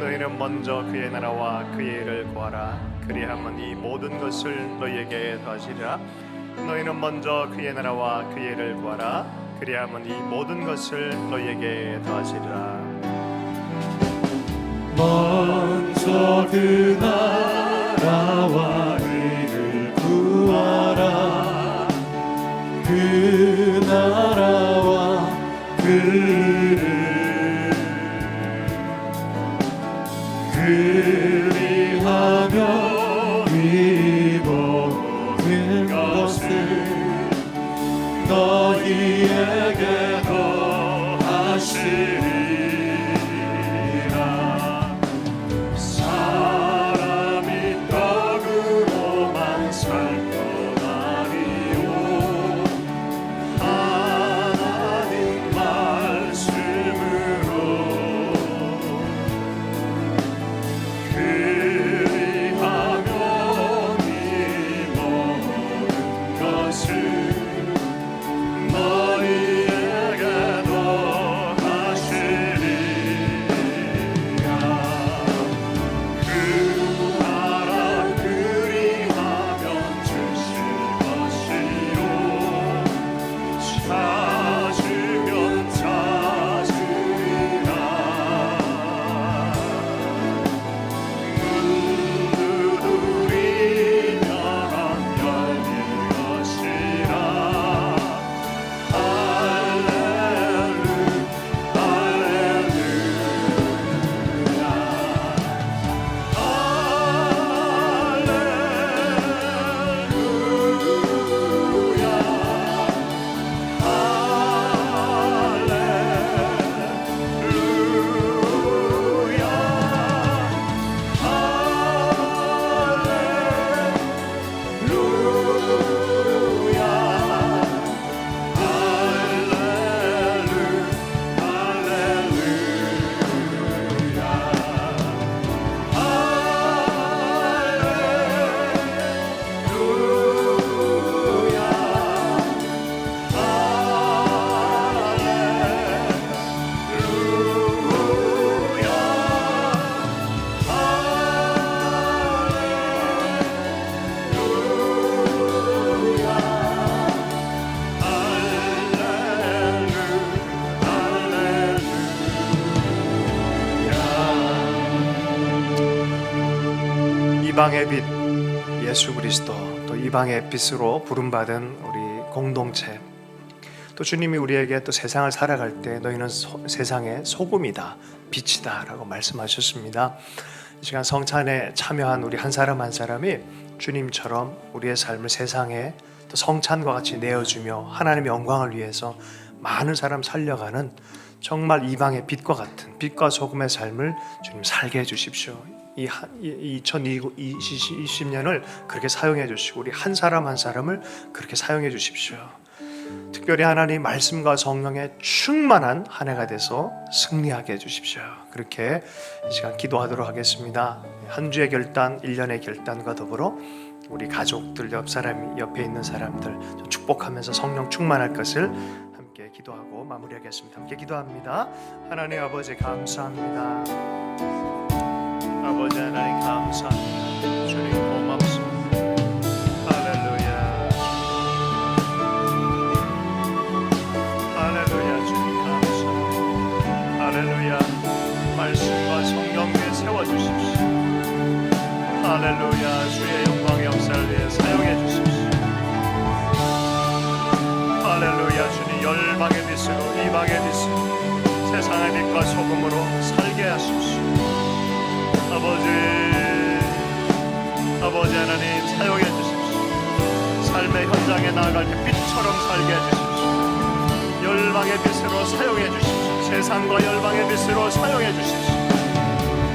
너희는 먼저 그의 나라와 그의 일을 구하라. 그리하면 이 모든 것을 너희에게 더하시리라. 너희는 먼저 그의 나라와 그의 일을 구하라. 그리하면 이 모든 것을 너희에게 더하시리라. 먼저 그 나라와 의를 구하라. 그 나라와 그를 그리하며 이 모든 것을 너희에게 더하시리라. 사람이 떡으로 이방의 빛 예수 그리스도, 또 이방의 빛으로 부름받은 우리 공동체, 또 주님이 우리에게 또 세상을 살아갈 때 너희는 세상의 소금이다, 빛이다 라고 말씀하셨습니다. 이 시간 성찬에 참여한 우리 한 사람 한 사람이 주님처럼 우리의 삶을 세상에 또 성찬과 같이 내어주며 하나님의 영광을 위해서 많은 사람 살려가는 정말 이방의 빛과 같은 빛과 소금의 삶을 주님 살게 해주십시오. 이 2020년을 그렇게 사용해 주시고 우리 한 사람 한 사람을 그렇게 사용해 주십시오. 특별히 하나님 말씀과 성령의 충만한 한 해가 돼서 승리하게 해주십시오. 그렇게 이 시간 기도하도록 하겠습니다. 한 주의 결단, 1년의 결단과 더불어 우리 가족들, 옆에 있는 사람들 축복하면서 성령 충만할 것을 함께 기도하고 마무리하겠습니다. 함께 기도합니다. 하나님 아버지 감사합니다. 아버지 하나님 감사합니다. 주님 고맙습니다. 할렐루야. 말씀과 성령 위에 세워주십시오. 할렐루야. 주의 영광의 역사를 위해 사용해 주십시오. 할렐루야. 주님 열방의 빛으로 이방의 빛으로 세상의 빛과 소금으로 살게 하십시오. 아버지 하나님 사용해 주십시오. 삶의 현장에 나아갈 때 빛처럼 살게 해주십시오. 열방의 빛으로 사용해 주십시오. 세상과 열방의 빛으로 사용해 주십시오.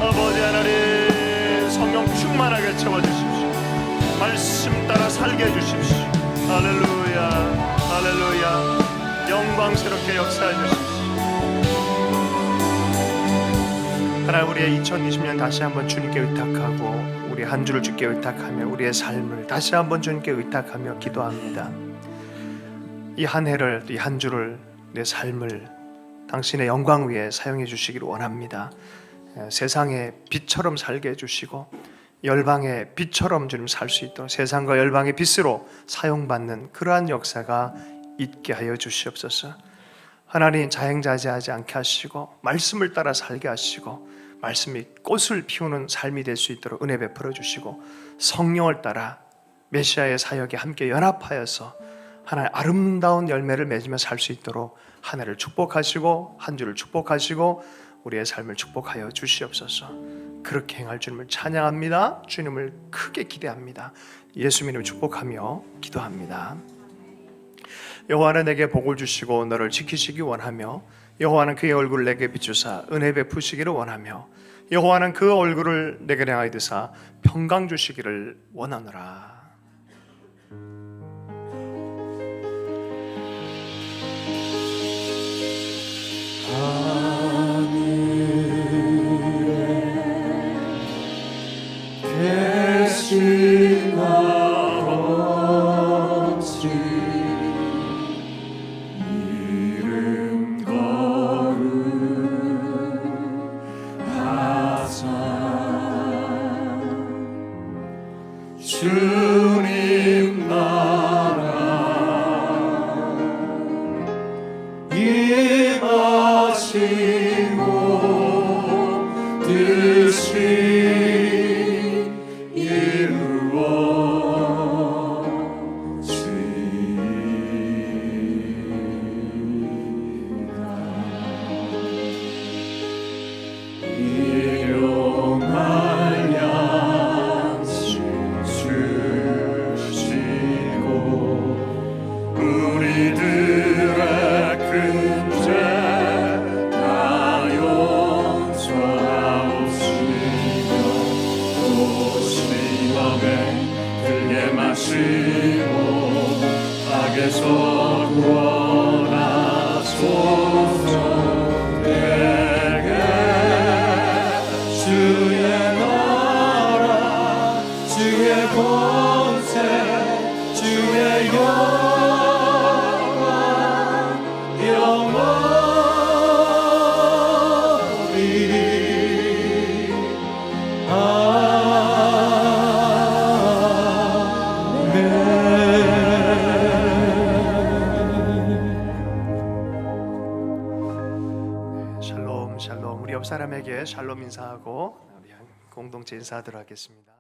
아버지 하나님 성령 충만하게 채워주십시오. 말씀 따라 살게 해주십시오. 할렐루야. 할렐루야. 영광스럽게 역사해 주십시오. 하나님 우리의 2020년 다시 한번 주님께 의탁하고 우리 한 주를 주께 의탁하며 우리의 삶을 다시 한번 주님께 의탁하며 기도합니다. 이 한 해를, 이 한 주를, 내 삶을 당신의 영광 위에 사용해 주시기를 원합니다. 세상의 빛처럼 살게 해주시고 열방의 빛처럼 주님 살 수 있도록 세상과 열방의 빛으로 사용받는 그러한 역사가 있게 하여 주시옵소서. 하나님 자행자제하지 않게 하시고 말씀을 따라 살게 하시고 말씀이 꽃을 피우는 삶이 될 수 있도록 은혜 베풀어 주시고 성령을 따라 메시아의 사역에 함께 연합하여서 하나의 아름다운 열매를 맺으며 살 수 있도록 한 해를 축복하시고 한 주를 축복하시고 우리의 삶을 축복하여 주시옵소서. 그렇게 행할 주님을 찬양합니다. 주님을 크게 기대합니다. 예수님 이름으로 축복하며 기도합니다. 여호와는 내게 복을 주시고 너를 지키시기 원하며 여호와는 그의 얼굴을 내게 비추사 은혜 베푸시기를 원하며 여호와는 그 얼굴을 내게 향하여 드사 평강 주시기를 원하노라. 계신 아버지 이름 거룩하사 주님 나라 임하시고 뜻이 악에서 구원하소서. 내게 주의 나라 주의 권세 주의 영광 영원히 샬롬 샬롬. 우리 옆 사람에게 샬롬 인사하고 우리 공동체 인사하도록 하겠습니다.